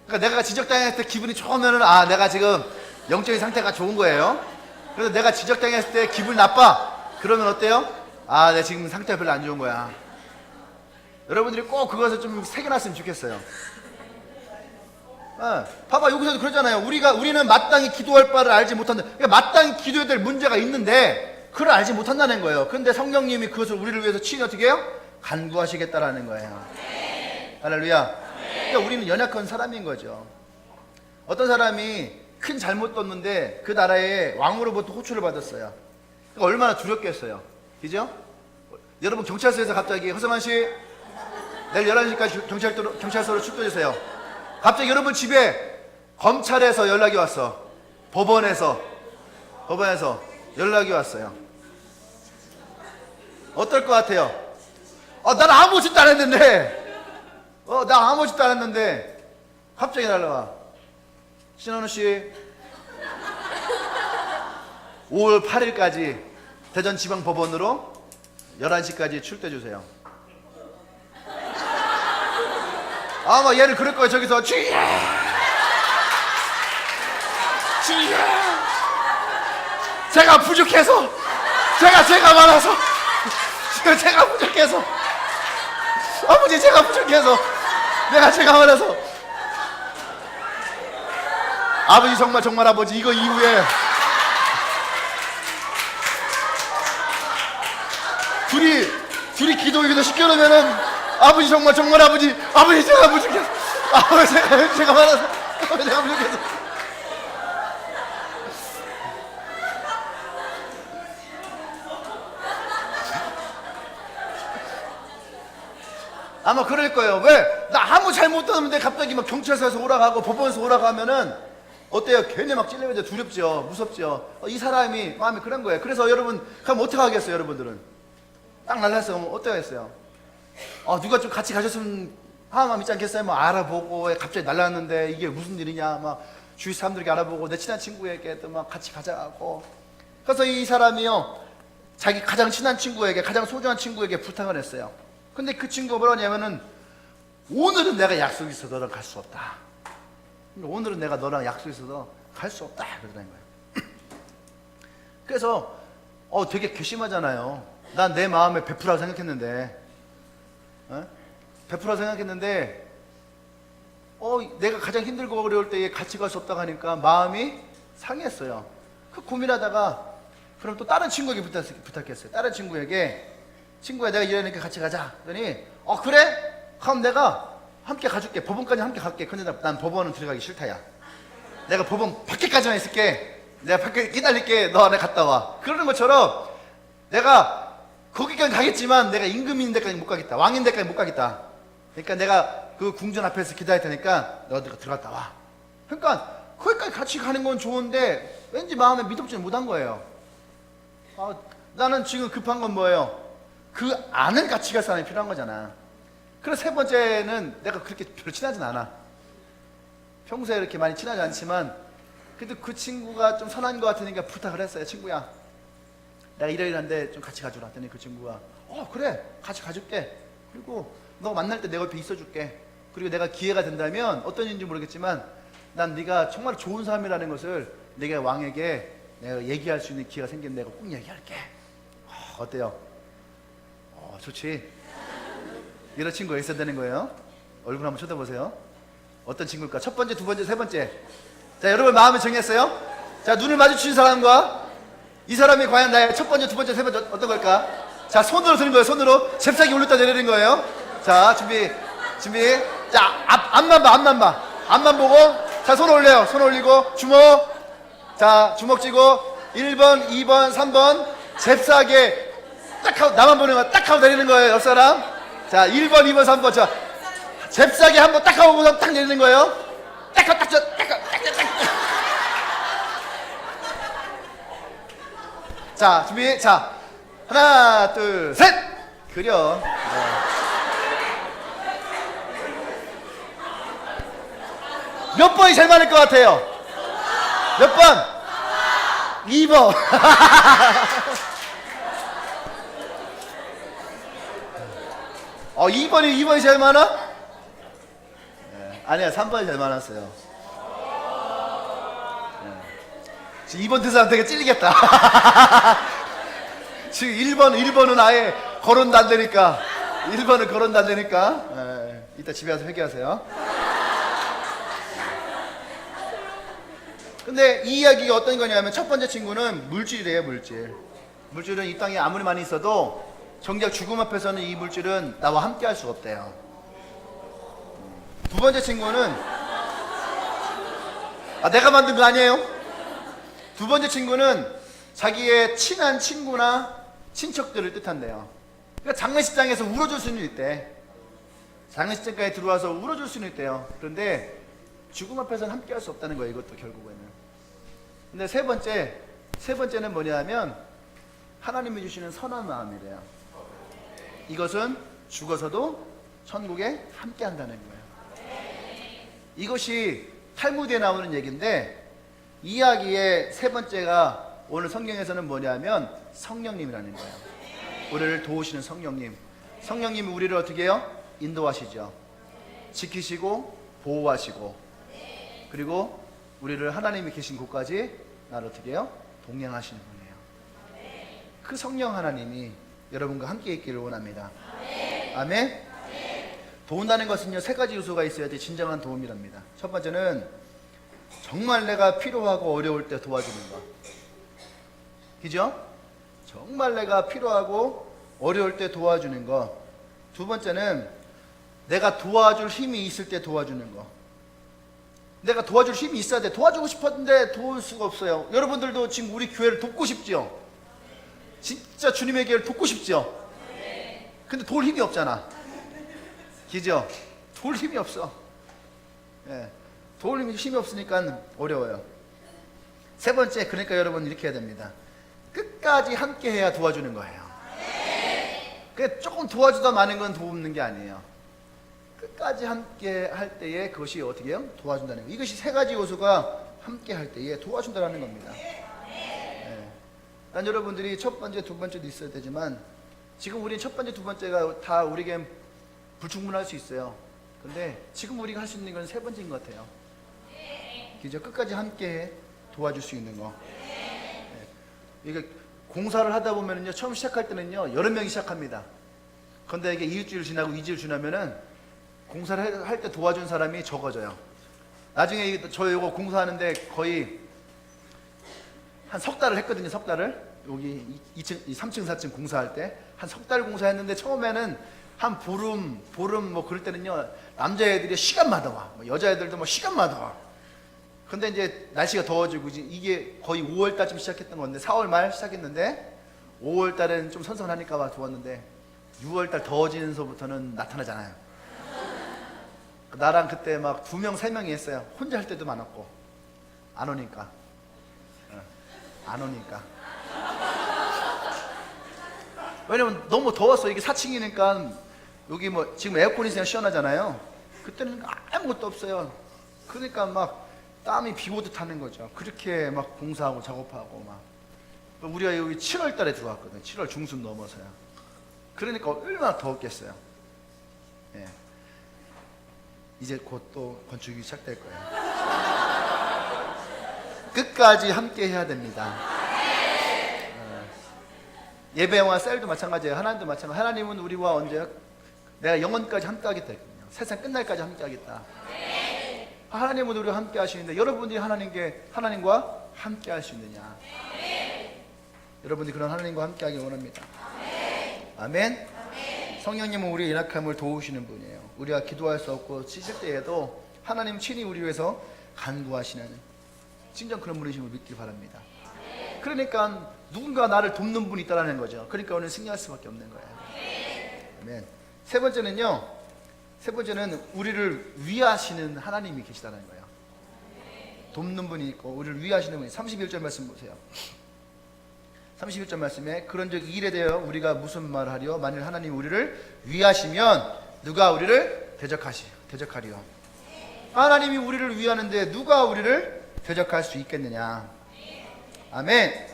S1: 그러니까 내가 지적당했을 때 기분이 좋으면은 내가 지금 영적인 상태가 좋은 거예요. 그래서 내가 지적당했을 때 기분이 나빠. 그러면 어때요? 내 지금 상태가 별로 안 좋은 거야. 여러분들이 꼭 그것을 좀 새겨놨으면 좋겠어요. 봐봐, 여기서도 그러잖아요. 우리는 마땅히 기도할 바를 알지 못한다. 그러니까 마땅히 기도해야 될 문제가 있는데 그걸 알지 못한다는 거예요. 그런데 성령님이 그것을 우리를 위해서 친히 어떻게 해요? 간구하시겠다라는 거예요. 할렐루야. 그러니까 우리는 연약한 사람인 거죠. 어떤 사람이 큰 잘못 떴는데 그 나라의 왕으로부터 호출을 받았어요. 그러니까 얼마나 두렵겠어요. 그죠? 여러분 경찰서에서 갑자기 허성환 씨 내일 11시까지 경찰서로 출두해주세요. 갑자기 여러분 집에 검찰에서 연락이 왔어. 법원에서 연락이 왔어요. 어떨 것 같아요? 난 아무 짓도 안 했는데 나 아무 짓도 안 했는데 갑자기 날라와. 신원우 씨 5월 8일까지 대전지방법원으로 11시까지 출두해주세요. 아마 얘를 그럴 거예요. 저기서 주여 제가 부족해서 제가 많아서 제가 부족해서 아버지 제가 부족해서 제가 많아서 아버지 정말 아버지 이거 이후에 둘이 기도기도 시켜놓으면은 아버지 정말 아버지 제가 부족해서 아버지 제가 많아서 아버지 제가 부족해서 아마 그럴 거예요. 왜? 나 아무 잘못했는데 갑자기 막 경찰서에서 오라가고 법원에서 오라가면은 어때요? 괜히 막 찔리면 두렵죠, 무섭죠. 이 사람이 마음이 그런 거예요. 그래서 여러분 그럼 어떻게 하겠어요? 여러분들은 딱 날랐어요. 그럼 어떻게 하겠어요? 누가 좀 같이 가셨으면 하는 마음 있지 않겠어요? 뭐 알아보고 갑자기 날랐는데 이게 무슨 일이냐 막 주위 사람들에게 알아보고 내 친한 친구에게 또 막 같이 가자고. 그래서 이 사람이요 자기 가장 친한 친구에게 가장 소중한 친구에게 부탁을 했어요. 근데 그 친구가 뭐라 하냐면은 오늘은 내가 약속이 있어서 너랑 갈 수 없다. 오늘은 내가 너랑 약속이 있어서 갈 수 없다 그러는 거예요. 그래서 되게 괘씸하잖아요. 난 내 마음에 베푸라고 생각했는데 내가 가장 힘들고 어려울 때에 같이 갈 수 없다고 하니까 마음이 상했어요. 그 고민하다가 그럼 또 다른 친구에게 부탁했어요. 다른 친구에게 친구야 내가 이러니까 같이 가자. 그러더니 그래? 그럼 내가 함께 가줄게. 법원까지 함께 갈게. 근데 난 법원은 들어가기 싫다야. 내가 법원 밖에까지만 있을게. 내가 밖에 기다릴게. 너 안에 갔다 와. 그러는 것처럼 내가 거기까지 가겠지만 내가 임금인 데까지 못 가겠다. 왕인 데까지 못 가겠다. 그러니까 내가 그 궁전 앞에서 기다릴 테니까 너 들어갔다 와. 그러니까 거기까지 같이 가는 건 좋은데 왠지 마음에 미덥지는 못한 거예요. 나는 지금 급한 건 뭐예요? 그 아는 같이 갈 사람이 필요한 거잖아. 그래서 세 번째는 내가 그렇게 별로 친하진 않아. 평소에 이렇게 많이 친하지 않지만 그래도 그 친구가 좀 선한 것 같으니까 부탁을 했어요. 친구야, 내가 이러이러한데 좀 같이 가주라 했더니 그 친구가 그래 같이 가줄게. 그리고 너 만날 때 내 옆에 있어줄게. 그리고 내가 기회가 된다면 어떤 일인지 모르겠지만 난 네가 정말 좋은 사람이라는 것을 내가 왕에게 내가 얘기할 수 있는 기회가 생기면 내가 꼭 얘기할게. 어때요? 좋지? 이런 친구가 있어야 되는 거예요. 얼굴 한번 쳐다보세요. 어떤 친구일까? 첫 번째, 두 번째, 세 번째. 자, 여러분 마음을 정했어요? 자, 눈을 마주친 사람과 이 사람이 과연 나의 첫 번째, 두 번째, 세 번째 어떤 걸까? 자, 손으로 드는 거예요. 손으로 잽싸게 올렸다 내리는 거예요. 자, 준비. 자, 앞만 봐. 앞만 보고. 자, 손 올려요. 손 올리고 주먹. 자, 주먹 쥐고 1번, 2번, 3번 잽싸게 딱 하고 나만 보는 거야. 딱 하고 내리는 거예요. 옆 사람. 자, 1번, 2번, 3번. 자, 잽싸게 한번 딱 하고 딱 내리는 거예요. 딱 하고 딱. 자, 준비. 자, 하나, 둘, 셋. 그려. 몇 번이 제일 많을 것 같아요? 몇 번? 2번. 2번이 제일 많아? 네. 아니야, 3번이 제일 많았어요. 네. 지금 2번 든 사람 되게 찔리겠다. 지금 1번은 아예 거론도 안 되니까. 1번은 거론도 안 되니까. 네. 이따 집에 가서 회개하세요. 근데 이 이야기가 어떤 거냐면 첫 번째 친구는 물질이에요. 물질은 이 땅에 아무리 많이 있어도 정작 죽음 앞에서는 이 물질은 나와 함께 할 수가 없대요. 두 번째 친구는 내가 만든 거 아니에요. 두 번째 친구는 자기의 친한 친구나 친척들을 뜻한대요. 그러니까 장례식장에서 울어줄 수는 있대. 장례식장까지 들어와서 울어줄 수는 있대요. 그런데 죽음 앞에서는 함께 할 수 없다는 거예요. 이것도 결국에는. 근데 세 번째는 뭐냐면 하나님이 주시는 선한 마음이래요. 이것은 죽어서도 천국에 함께 한다는 거예요. 이것이 탈무드에 나오는 얘기인데 이 이야기의 세 번째가 오늘 성경에서는 뭐냐면 성령님이라는 거예요. 우리를 도우시는 성령님. 성령님이 우리를 어떻게 해요? 인도하시죠. 지키시고 보호하시고 그리고 우리를 하나님이 계신 곳까지 나를 어떻게 해요? 동행하시는 분이에요. 그 성령 하나님이 여러분과 함께 있기를 원합니다. 아멘. 도운다는 것은요, 세 가지 요소가 있어야지 진정한 도움이랍니다. 첫 번째는 정말 내가 필요하고 어려울 때 도와주는 것. 그죠? 정말 내가 필요하고 어려울 때 도와주는 것. 두 번째는 내가 도와줄 힘이 있을 때 도와주는 것. 내가 도와줄 힘이 있어야 돼. 도와주고 싶었는데 도울 수가 없어요. 여러분들도 지금 우리 교회를 돕고 싶지요? 진짜 주님의 교회를 돕고 싶지요? 근데 도울 힘이 없잖아. 그죠? 도울 힘이 없어. 예. 도울 힘이 없으니까 어려워요. 세 번째, 그러니까 여러분 이렇게 해야 됩니다. 끝까지 함께 해야 도와주는 거예요. 그 조금 도와주다 마는 건 돕는 게 아니에요. 끝까지 함께 할 때에 그것이 어떻게 해요? 도와준다는 거예요. 이것이 세 가지 요소가 함께 할 때에 도와준다는 겁니다. 난 여러분들이 첫 번째, 두 번째도 있어야 되지만 지금 우리 첫 번째, 두 번째가 다 우리에게 불충분할 수 있어요. 근데 지금 우리가 할 수 있는 건 세 번째인 것 같아요. 그죠? 끝까지 함께 도와줄 수 있는 거. 이게 공사를 하다 보면은요, 처음 시작할 때는요, 여러 명이 시작합니다. 그런데 이게 일주일 지나고 2주일 지나면은 공사를 할 때 도와준 사람이 적어져요. 나중에 저 이거 공사하는데 거의 한 석 달을 했거든요. 석 달을 여기 2층, 3층, 4층 공사할 때 한 석 달 공사했는데 처음에는 한 보름 뭐 그럴 때는요 남자애들이 시간마다 와, 뭐 여자애들도 뭐 시간마다 와. 근데 이제 날씨가 더워지고 이게 거의 5월 달쯤 시작했던 건데 4월 말 시작했는데 5월 달에는 좀 선선하니까 와 좋았는데 6월 달 더워지면서부터는 나타나잖아요. 나랑 그때 막 2명 3명이 했어요. 혼자 할 때도 많았고 안 오니까 안 오니까. 왜냐면 너무 더웠어. 이게 4층이니까 여기 뭐 지금 에어컨이 있으면 시원하잖아요. 그때는 아무것도 없어요. 그러니까 막 땀이 비 오듯 하는 거죠. 그렇게 막 공사하고 작업하고 막. 우리가 여기 7월 달에 들어왔거든요. 7월 중순 넘어서요. 그러니까 얼마나 더웠겠어요. 예. 이제 곧 또 건축이 시작될 거예요. 끝까지 함께 해야 됩니다. 예배와 셀도 마찬가지예요. 하나님도 마찬가지. 하나님은 우리와 언제 내가 영원까지 함께 하겠다 했거든요. 세상 끝날까지 함께 하겠다. 하나님은 우리와 함께 하시는데 여러분들이 하나님과 함께 할 수 있느냐? 여러분들이 그런 하나님과 함께 하길 원합니다. 아멘. 성령님은 우리의 연약함을 도우시는 분이에요. 우리가 기도할 수 없고 지칠 때에도 하나님 친히 우리 위해서 간구하시는 진정 그런 분이심을 믿길 바랍니다. 그러니까 누군가 나를 돕는 분이 있다는 거죠. 그러니까 오늘 승리할 수밖에 없는 거예요. 아멘. 세 번째는 우리를 위하시는 하나님이 계시다는 거예요. 돕는 분이 있고 우리를 위하시는 분이. 31절 말씀 보세요. 31절 말씀에 그런즉 이 일에 대하여 우리가 무슨 말을 하리요? 만일 하나님이 우리를 위하시면 누가 우리를 대적하리요? 하나님이 우리를 위하는데 누가 우리를 대적할 수 있겠느냐? 아멘.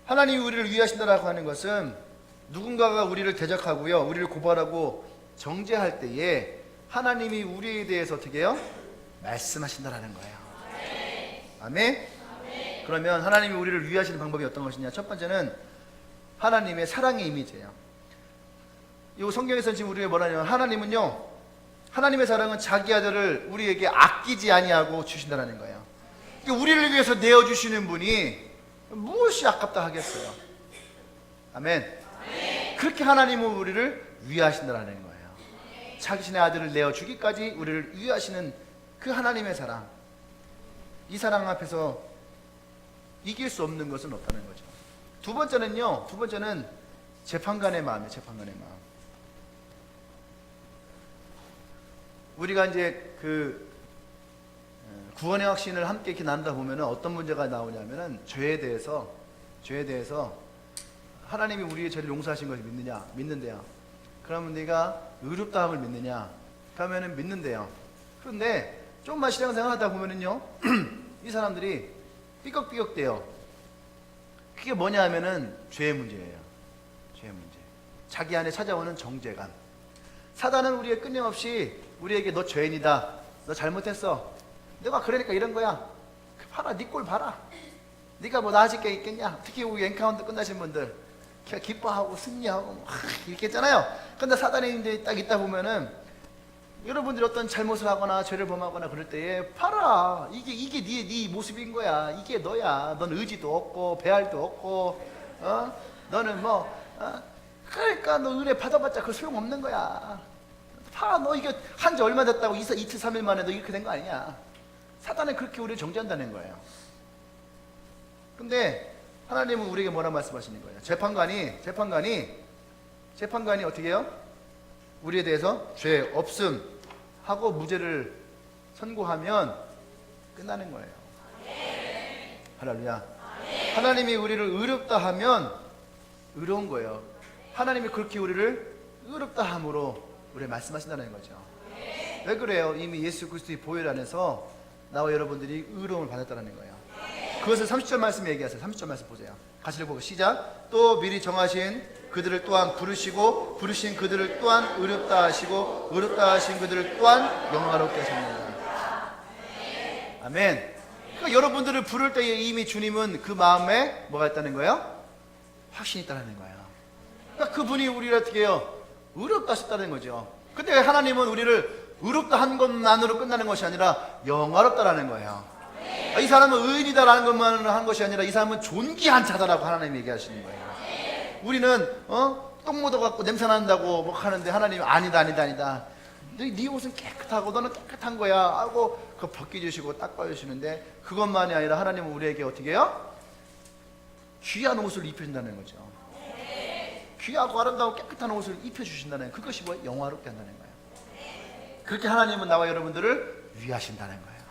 S1: 하나님이 우리를 위하신다라고 하는 것은 누군가가 우리를 대적하고요, 우리를 고발하고 정죄할 때에 하나님이 우리에 대해서 어떻게 해요? 말씀하신다라는 거예요. 아멘. 그러면 하나님이 우리를 위하시는 방법이 어떤 것이냐? 첫 번째는 하나님의 사랑의 이미지예요. 이 성경에서는 지금 우리가 뭐라냐면 하나님은요, 하나님의 사랑은 자기 아들을 우리에게 아끼지 아니하고 주신다라는 거예요. 그러니까 우리를 위해서 내어주시는 분이 무엇이 아깝다 하겠어요? 아멘. 그렇게 하나님은 우리를 위하신다라는 거예요. 자신의 아들을 내어주기까지 우리를 위하시는 그 하나님의 사랑, 이 사랑 앞에서 이길 수 없는 것은 없다는 거죠. 두 번째는 재판관의 마음이에요. 재판관의 마음. 우리가 이제 그 구원의 확신을 함께 이렇게 나누다 보면은 어떤 문제가 나오냐면은 죄에 대해서 하나님이 우리의 죄를 용서하신 것을 믿느냐? 믿는데요. 그러면 네가 의롭다함을 믿느냐? 그러면은 믿는데요. 그런데 조금만 신앙생활 하다 보면은요, 이 사람들이 삐걱삐걱대요. 그게 뭐냐 하면은 죄의 문제예요. 죄의 문제. 자기 안에 찾아오는 정죄감. 사단은 우리의 끊임없이 우리에게 너 죄인이다, 너 잘못했어, 너가 그러니까 이런 거야, 봐라, 네 꼴 봐라, 네가 뭐 나아질 게 있겠냐. 특히 우리 엔카운터 끝나신 분들 기뻐하고 승리하고 막 이렇게 했잖아요. 근데 사단이 이제 딱 있다 보면은 여러분들이 어떤 잘못을 하거나 죄를 범하거나 그럴 때에 봐라, 이게 네 모습인 거야, 이게 너야, 넌 의지도 없고 배알도 없고 너는 그러니까 너 은혜 받아봤자 그 소용없는 거야. 봐, 너 이게 한 지 얼마 됐다고 이틀 3일 만에 너 이렇게 된 거 아니냐. 사단은 그렇게 우리를 정죄한다는 거예요. 근데 하나님은 우리에게 뭐라 말씀하시는 거예요? 재판관이 어떻게 해요? 우리에 대해서 죄 없음 하고 무죄를 선고하면 끝나는 거예요. 할렐루야. 하나님이 우리를 의롭다 하면 의로운 거예요. 하나님이 그렇게 우리를 의롭다 함으로 우리 말씀하신다는 거죠. 왜 그래요? 이미 예수 그리스도의 보혈 안에서 나와 여러분들이 의로움을 받았다는 거예요. 그것을 30절 말씀 얘기하세요. 30절 말씀 보세요. 같이 읽어보고 시작. 또 미리 정하신 그들을 또한 부르시고 부르신 그들을 또한 의롭다 하시고 의롭다 하신 그들을 또한 영화롭게 하셨느니라. 아멘. 그러니까 여러분들을 부를 때에 이미 주님은 그 마음에 뭐가 있다는 거예요? 확신이 있다는 거예요. 그러니까 그분이 우리를 어떻게 해요? 의롭다 하셨다는 거죠. 근데 하나님은 우리를 의롭다 한 것만으로 끝나는 것이 아니라 영화롭다라는 거예요. 이 사람은 의인이다라는 것만 한 것이 아니라 이 사람은 존귀한 자다라고 하나님이 얘기하시는 거예요. 우리는 똥 묻어갖고 냄새 난다고 뭐 하는데 하나님이 아니다. 네 옷은 깨끗하고 너는 깨끗한 거야 하고 그거 벗겨주시고 닦아주시는데, 그것만이 아니라 하나님은 우리에게 어떻게 해요? 귀한 옷을 입혀준다는 거죠. 귀하고 아름다운 깨끗한 옷을 입혀주신다는, 그것이 뭐 영화롭게 한다는 거예요. 그렇게 하나님은 나와 여러분들을 위하신다는 거예요.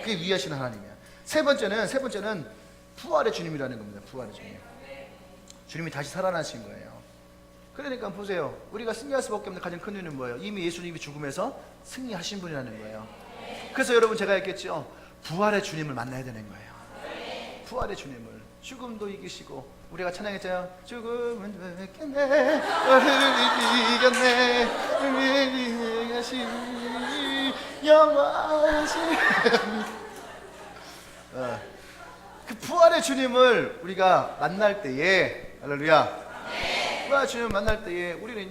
S1: 그게 위하시는 하나님이야. 세 번째는 부활의 주님이라는 겁니다. 부활의 주님. 주님이 다시 살아나신 거예요. 그러니까 보세요. 우리가 승리할 수밖에 없는 가장 큰 이유는 뭐예요? 이미 예수님이 죽음에서 승리하신 분이라는 거예요. 그래서 여러분 제가 얘기했죠. 부활의 주님을 만나야 되는 거예요. 부활의 주님을. 죽음도 이기시고, 우리가 찬양했잖아요. 죽음은 이겼네, 이겼네, 이기신 영원하신 그 부활의 주님을 우리가 만날 때에, 할렐루야, 부활의 주님을 만날 때에 우리는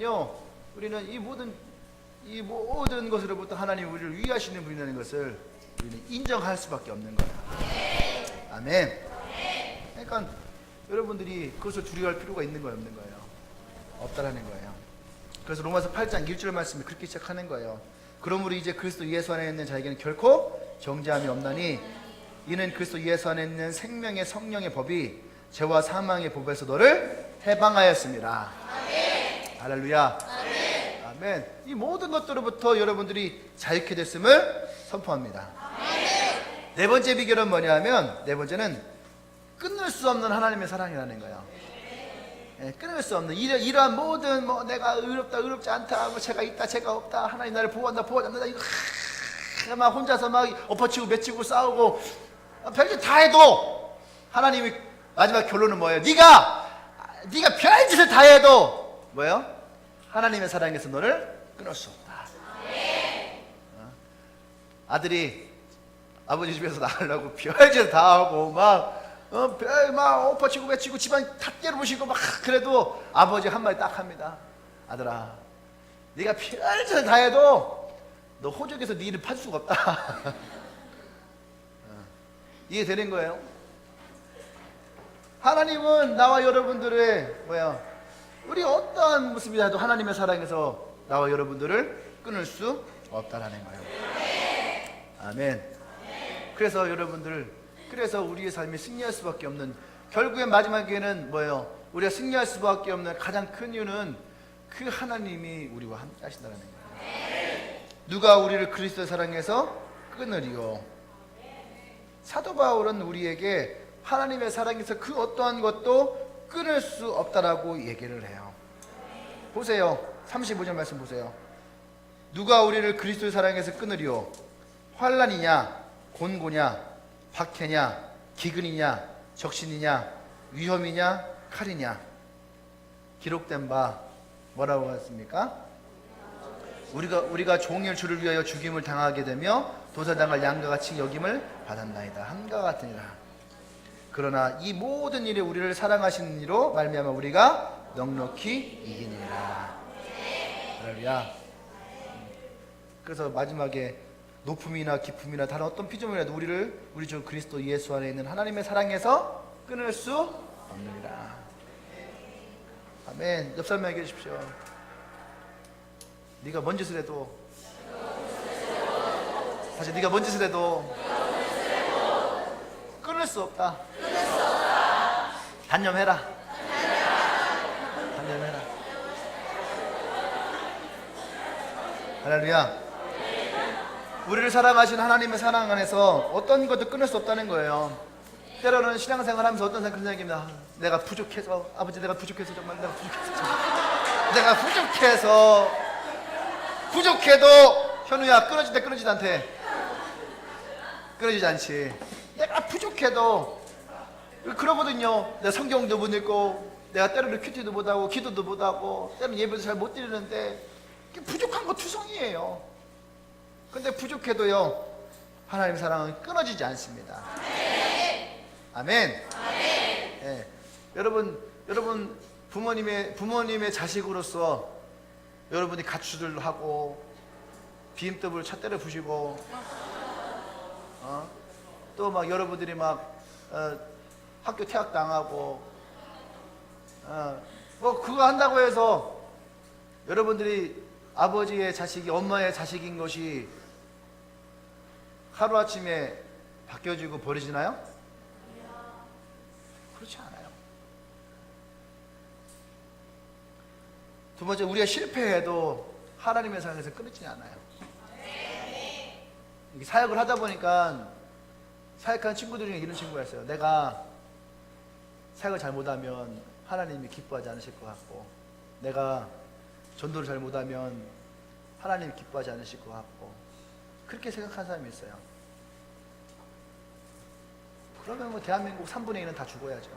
S1: 이 모든 것으로부터 하나님 우리를 위하시는 분이라는 것을 우리는 인정할 수밖에 없는 거야. 아멘. 그러니까 여러분들이 그것을 두려워할 필요가 있는 거예요, 없는 거예요? 없다라는 거예요. 그래서 로마서 8장 1절 말씀이 그렇게 시작하는 거예요. 그러므로 이제 그리스도 예수 안에 있는 자에게는 결코 정죄함이 없나니 이는 그리스도 예수 안에 있는 생명의 성령의 법이 죄와 사망의 법에서 너를 해방하였습니다. 아멘. 할렐루야. 아멘. 아멘. 이 모든 것들로부터 여러분들이 자유케 됐음을 선포합니다. 아멘. 네 번째 비결은 뭐냐면, 네 번째는 끊을 수 없는 하나님의 사랑이라는 거예요. 끊을 수 없는 이러한 모든 내가 의롭지 않다, 죄가 있다, 죄가 없다, 하나님 나를 보호한다, 보호하지 않는다, 이거 막 혼자서 막 엎어치고 맺히고 싸우고 별짓 다 해도 하나님이 마지막 결론은 뭐예요? 네가 별짓을 다 해도 뭐예요? 하나님의 사랑에서 너를 끊을 수 없다. 아들이 아버지 집에서 나가려고 별짓을 다 하고 막 엎어치고 외치고 집안 다 때려부시고 막 그래도 아버지 한마디 딱 합니다. 아들아, 네가 별짓을 다 해도 너 호적에서 네 일을 팔 수가 없다. 이해되는 거예요? 하나님은 나와 여러분들의 우리 어떠한 모습이라도 하나님의 사랑에서 나와 여러분들을 끊을 수 없다라는 거예요. 아멘. 그래서 그래서 우리의 삶이 승리할 수밖에 없는, 결국엔 마지막에는 우리가 승리할 수밖에 없는 가장 큰 이유는 그 하나님이 우리와 함께 하신다는 거예요. 누가 우리를 그리스도의 사랑에서 끊으리요? 사도 바울은 우리에게 하나님의 사랑에서 그 어떠한 것도 끊을 수 없다라고 얘기를 해요. 보세요. 35절 말씀 보세요. 누가 우리를 그리스도의 사랑에서 끊으리요? 환난이냐, 곤고냐, 박해냐, 기근이냐, 적신이냐, 위험이냐, 칼이냐. 기록된 바 뭐라고 했습니까? 우리가 종일 주를 위하여 죽임을 당하게 되며 도살당할 양과 같이 여김을 받았나이다. 함과 같으니라. 그러나 이 모든 일에 우리를 사랑하시는 이로 말미암아 우리가 넉넉히 이기니라. 할렐루야. 그래서 마지막에 높음이나 깊음이나 다른 어떤 피조물이라도 우리 주 그리스도 예수 안에 있는 하나님의 사랑에서 끊을 수 없느니라. 아멘. 옆 사람에게 해주십시오. 네가 뭔 짓을 해도, 다시 네가 뭔 짓을 해도 끊을 수 없다. 단념해라. 단념해라. 할렐루야. 우리를 사랑하신 하나님의 사랑 안에서 어떤 것도 끊을 수 없다는 거예요. 때로는 신앙생활 하면서 어떤 생각입니다. 내가 부족해서, 아버지 내가 부족해서 정말 내가 부족해도 현우야 끊어지지 않대. 끊어지지 않지. 내가 부족해도 그러거든요. 내가 성경도 못 읽고, 내가 때로는 큐티도 못하고 기도도 못하고 때로는 예배도 잘 못 드리는데 부족한 거 투성이에요. 근데 부족해도요, 하나님의 사랑은 끊어지지 않습니다. 아멘. 네. 여러분 부모님의 자식으로서 여러분이 가출을 하고 비임떡을 차 때려 부시고 또 막 여러분들이 막 학교 퇴학 당하고 뭐 그거 한다고 해서 여러분들이 아버지의 자식이 엄마의 자식인 것이 하루아침에 바뀌어지고 버려지나요? 그렇지 않아요. 두 번째, 우리가 실패해도 하나님의 사랑에서 끊이지 않아요. 이게 사역을 하다 보니까 사역하는 친구들 중에 이런 친구가 있어요. 내가 사역을 잘못하면 하나님이 기뻐하지 않으실 것 같고, 내가 전도를 잘못하면 하나님이 기뻐하지 않으실 것 같고, 그렇게 생각하는 사람이 있어요. 그러면 뭐 대한민국 3분의 1은 다 죽어야죠.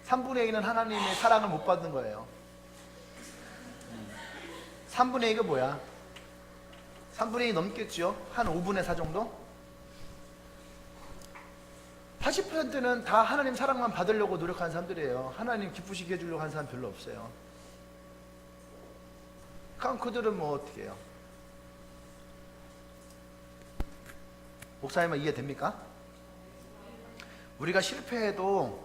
S1: 3분의 1은 하나님의 사랑을 못 받는 거예요. 3분의 1은 뭐야? 3분의 1 넘겠죠? 한 5분의 4 정도? 80%는 다 하나님 사랑만 받으려고 노력하는 사람들이에요. 하나님 기쁘시게 해주려고 하는 사람 별로 없어요. 그럼 그들은 뭐 어떻게 해요? 목사님은 이해됩니까? 우리가 실패해도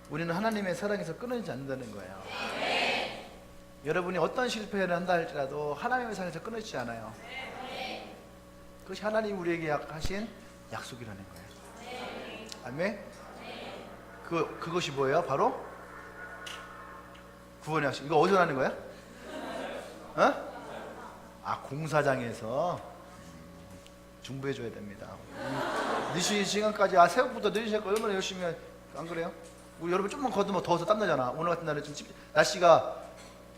S1: 우리는 하나님의 사랑에서 끊어지지 않는다는 거예요. 여러분이 어떤 실패를 한다 할지라도 하나님의 사랑에서 끊어지지 않아요. 그것이 하나님 우리에게 하신 약속이라는 거예요. 아멘? 그것이 뭐예요? 바로 구원의 약속. 이거 어디서 나는 거야? 공사장에서 중보해줘야 됩니다. 늦은 시간까지 새벽부터 늦은 시간까지 얼마나 열심히 안 그래요? 우리 여러분 좀만 걷으면 더워서 땀나잖아. 오늘 같은 날은 좀 날씨가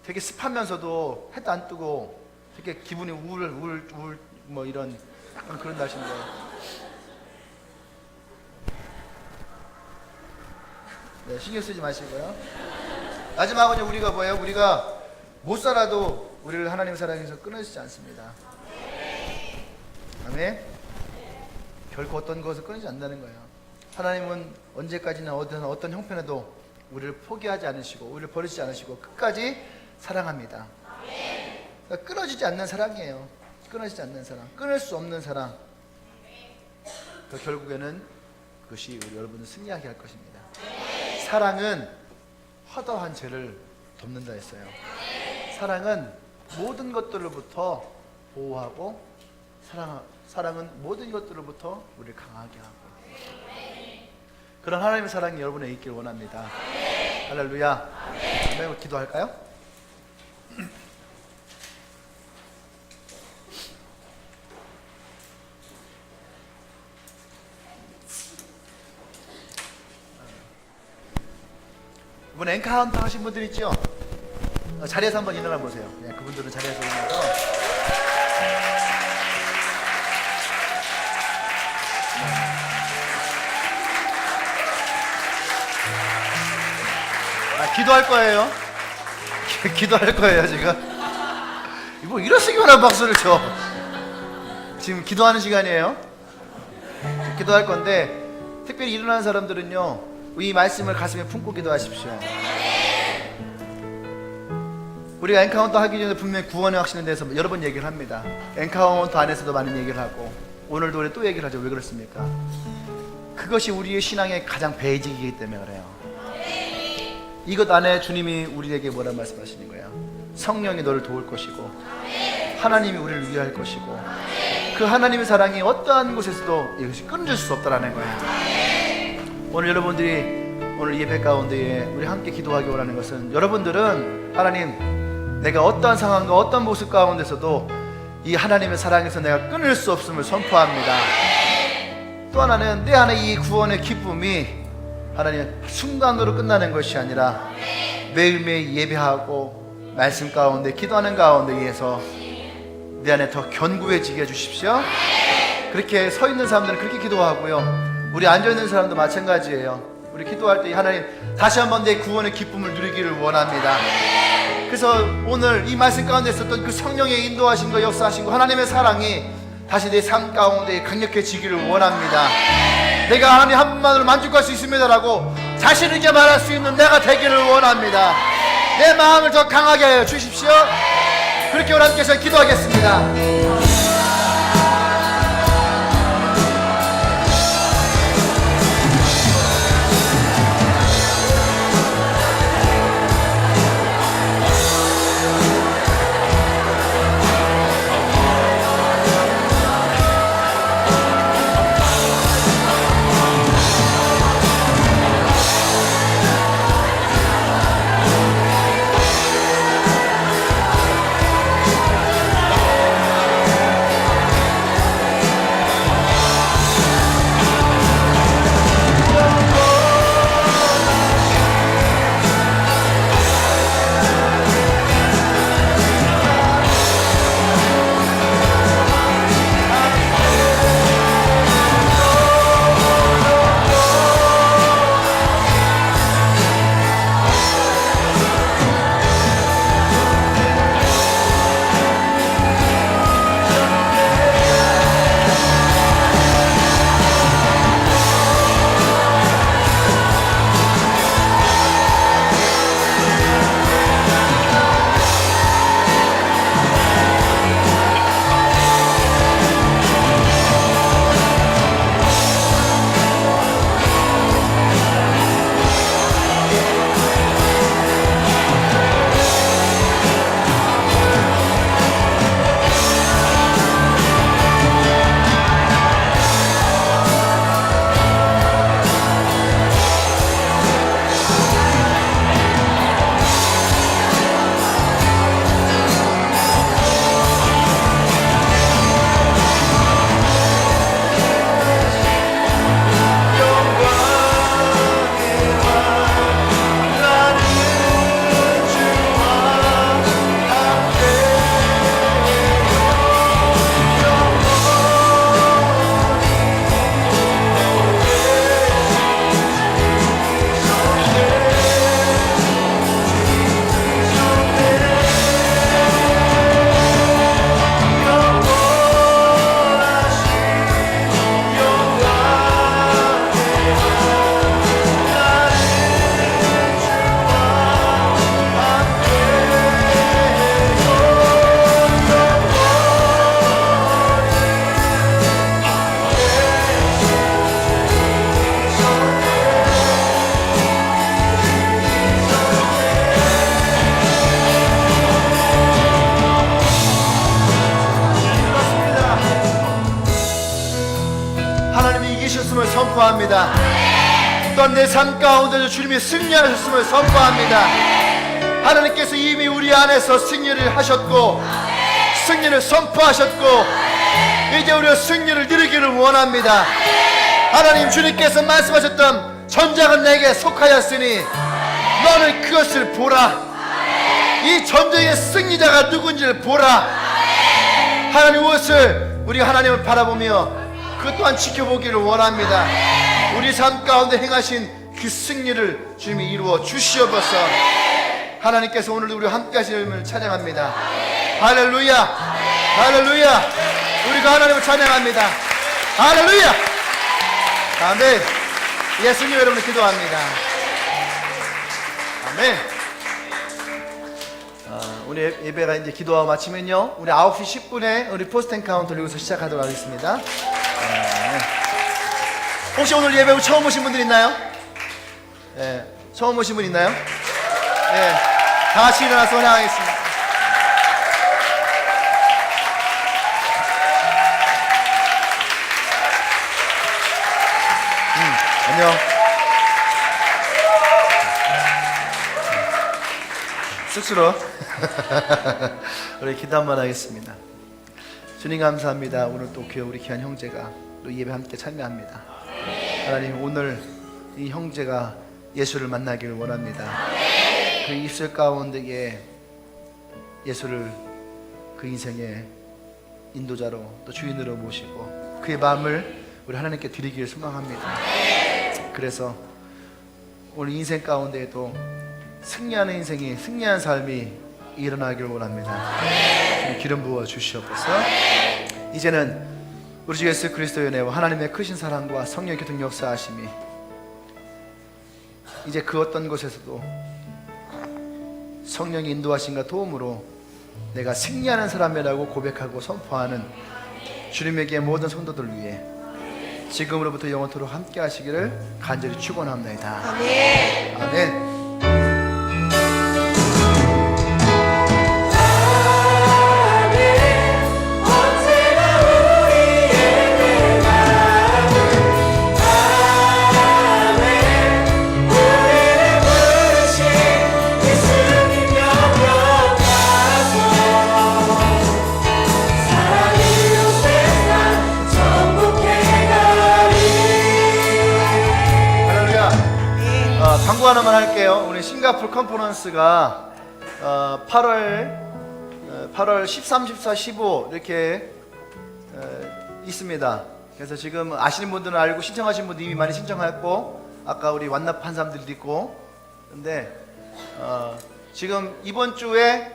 S1: 되게 습하면서도 해도 안 뜨고 되게 기분이 우울 뭐 이런 약간 그런 날씨인데, 네, 신경 쓰지 마시고요. 마지막은 우리가 뭐예요? 우리가 못 살아도 우리를 하나님의 사랑에서 끊어지지 않습니다. 아멘? 결코 어떤 것을 끊이지 않는다는 거예요. 하나님은 언제까지나 어떤 형편에도 우리를 포기하지 않으시고 우리를 버리지 않으시고 끝까지 사랑합니다. 그러니까 끊어지지 않는 사랑이에요. 끊어지지 않는 사랑, 끊을 수 없는 사랑. 그러니까 결국에는 그것이 우리 여러분을 승리하게 할 것입니다. 사랑은 허다한 죄를 덮는다 했어요. 사랑은 모든 것들로부터 보호하고, 사랑은 모든 것들로부터 우리를 강하게 하고, 그런 하나님의 사랑이 여러분에 있길 원합니다. 할렐루야. 아멘. 기도할까요? 이번 엔카운터 하신 분들 있죠? 자리에서 한번 일어나 보세요. 네, 그분들은 자리에서 일어나서 기도할 거예요. 기도할 거예요 지금. 뭐 이러시기만 박수를 쳐. 지금 기도하는 시간이에요. 기도할 건데, 특별히 일어나는 사람들은요, 이 말씀을 가슴에 품고 기도하십시오. 우리가 엔카운터 하기 전에 분명히 구원의 확신에 대해서 여러 번 얘기를 합니다. 엔카운터 안에서도 많은 얘기를 하고, 오늘도 우리 또 얘기를 하죠. 왜 그렇습니까? 그것이 우리의 신앙의 가장 베이직이기 때문에 그래요. 이것 안에 주님이 우리에게 뭐라 말씀하시는 거예요? 성령이 너를 도울 것이고, 하나님이 우리를 위할 것이고, 그 하나님의 사랑이 어떠한 곳에서도 이것이 끊어질 수 없다라는 거예요. 오늘 여러분들이 오늘 예배 가운데에 우리 함께 기도하기 원하는 것은, 여러분들은 하나님, 내가 어떠한 상황과 어떤 모습 가운데서도 이 하나님의 사랑에서 내가 끊을 수 없음을 선포합니다. 또 하나는 내 안에 이 구원의 기쁨이 하나님 순간으로 끝나는 것이 아니라 매일매일 예배하고 말씀 가운데 기도하는 가운데에서 내 안에 더 견고해지게 해주십시오. 그렇게 서 있는 사람들은 그렇게 기도하고요, 우리 앉아있는 사람도 마찬가지예요. 우리 기도할 때 하나님 다시 한번 내 구원의 기쁨을 누리기를 원합니다. 그래서 오늘 이 말씀 가운데 있었던 그 성령의 인도하신 거, 역사하신 거, 하나님의 사랑이 다시 내 삶 가운데 강력해지기를 원합니다. 내가 하나님 한 분만으로 만족할 수 있습니다라고 자신 있게 말할 수 있는 내가 되기를 원합니다. 내 마음을 더 강하게 하여 주십시오. 그렇게 우리 함께서 기도하겠습니다. 선포합니다. 또한 내 삶 가운데 주님이 승리하셨음을 선포합니다. 하나님께서 이미 우리 안에서 승리를 하셨고 승리를 선포하셨고 이제 우리가 승리를 누리기를 원합니다. 하나님, 주님께서 말씀하셨던 전장은 내게 속하였으니 너는 그것을 보라. 이 전쟁의 승리자가 누군지를 보라. 하나님, 무엇을 우리가 하나님을 바라보며 그 또한 지켜보기를 원합니다. 우리 삶 가운데 행하신 그 승리를 주님이 이루어 주시옵소서. 하나님께서 오늘도 우리와 함께 하심을 찬양합니다. 할렐루야, 할렐루야. 우리가 하나님을 찬양합니다. 할렐루야. 아멘. 예수님 여러분을 기도합니다. 아멘. 우리 예배가 이제 기도와 마치면요, 우리 9시 10분에 우리 포스트 카운트를 여기서 시작하도록 하겠습니다. 혹시 오늘 예배 처음 오신 분들 있나요? 네, 처음 오신 분 있나요? 네, 다 같이 일어나서 환영하겠습니다. 안녕. 쑥스러워. 우리 기도 한번 하겠습니다. 주님 감사합니다. 오늘 또 우리 귀한 형제가 또 예배 함께 참여합니다. 하나님, 오늘 이 형제가 예수를 만나기를 원합니다. 그 입술 가운데에 예수를 그 인생의 인도자로 또 주인으로 모시고 그의 마음을 우리 하나님께 드리기를 소망합니다. 그래서 오늘 인생 가운데에도 승리하는 인생이, 승리한 삶이 일어나기를 원합니다. 기름 부어 주시옵소서. 이제는 우리 주 예수 그리스도의 은혜와 하나님의 크신 사랑과 성령의 교통 역사하심이 이제 그 어떤 곳에서도 성령의 인도하심과 도움으로 내가 승리하는 사람이라고 고백하고 선포하는 주님에게 모든 성도들 위해 지금으로부터 영원토록 함께 하시기를 간절히 축원합니다. 아멘. 아멘. 광고 하나만 할게요. 우리 싱가포르 컨퍼런스가 8월 13, 14, 15 이렇게 있습니다. 그래서 지금 아시는 분들은 알고 신청하신 분들 이미 많이 신청했고 아까 우리 완납한 사람들도 있고 근데 지금 이번 주에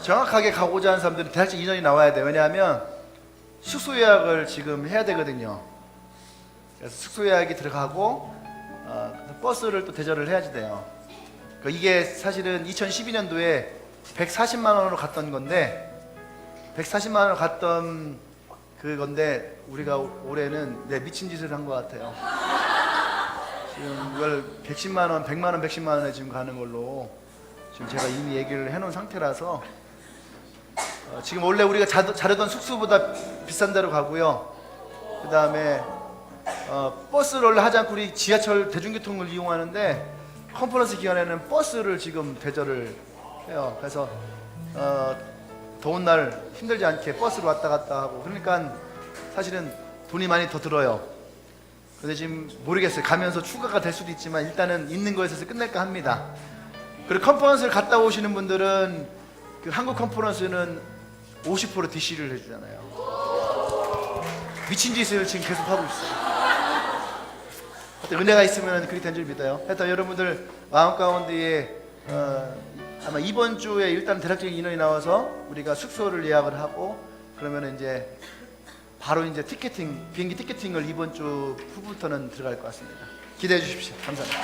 S1: 정확하게 가고자 하는 사람들은 대략적 인원이 나와야 돼요. 왜냐하면 숙소 예약을 지금 해야 되거든요. 그래서 숙소 예약이 들어가고 버스를 또 대절을 해야지 돼요. 이게 사실은 2012년도에 140만 원으로 갔던 건데 140만 원으로 갔던 그건데 우리가 올해는 미친 짓을 한 것 같아요. 지금 이걸 110만 원, 100만 원, 110만 원에 지금 가는 걸로 지금 제가 이미 얘기를 해놓은 상태라서 지금 원래 우리가 자르던 숙소보다 비싼 데로 가고요. 그 다음에 버스를 원래 하지 않고 우리 지하철 대중교통을 이용하는데 컨퍼런스 기간에는 버스를 지금 대절을 해요. 그래서 더운 날 힘들지 않게 버스로 왔다 갔다 하고 그러니까 사실은 돈이 많이 더 들어요. 근데 지금 모르겠어요. 가면서 추가가 될 수도 있지만 일단은 있는 거에서 끝낼까 합니다. 그리고 컨퍼런스를 갔다 오시는 분들은 그 한국 컨퍼런스는 50% DC를 해주잖아요. 미친 짓을 지금 계속 하고 있어요. 은혜가 있으면 그렇게 된 줄 믿어요. 하여튼 여러분들 마음 가운데에 아마 이번 주에 일단 대략적인 인원이 나와서 우리가 숙소를 예약을 하고 그러면 이제 바로 이제 비행기 티켓팅을 이번 주 후부터는 들어갈 것 같습니다. 기대해 주십시오. 감사합니다.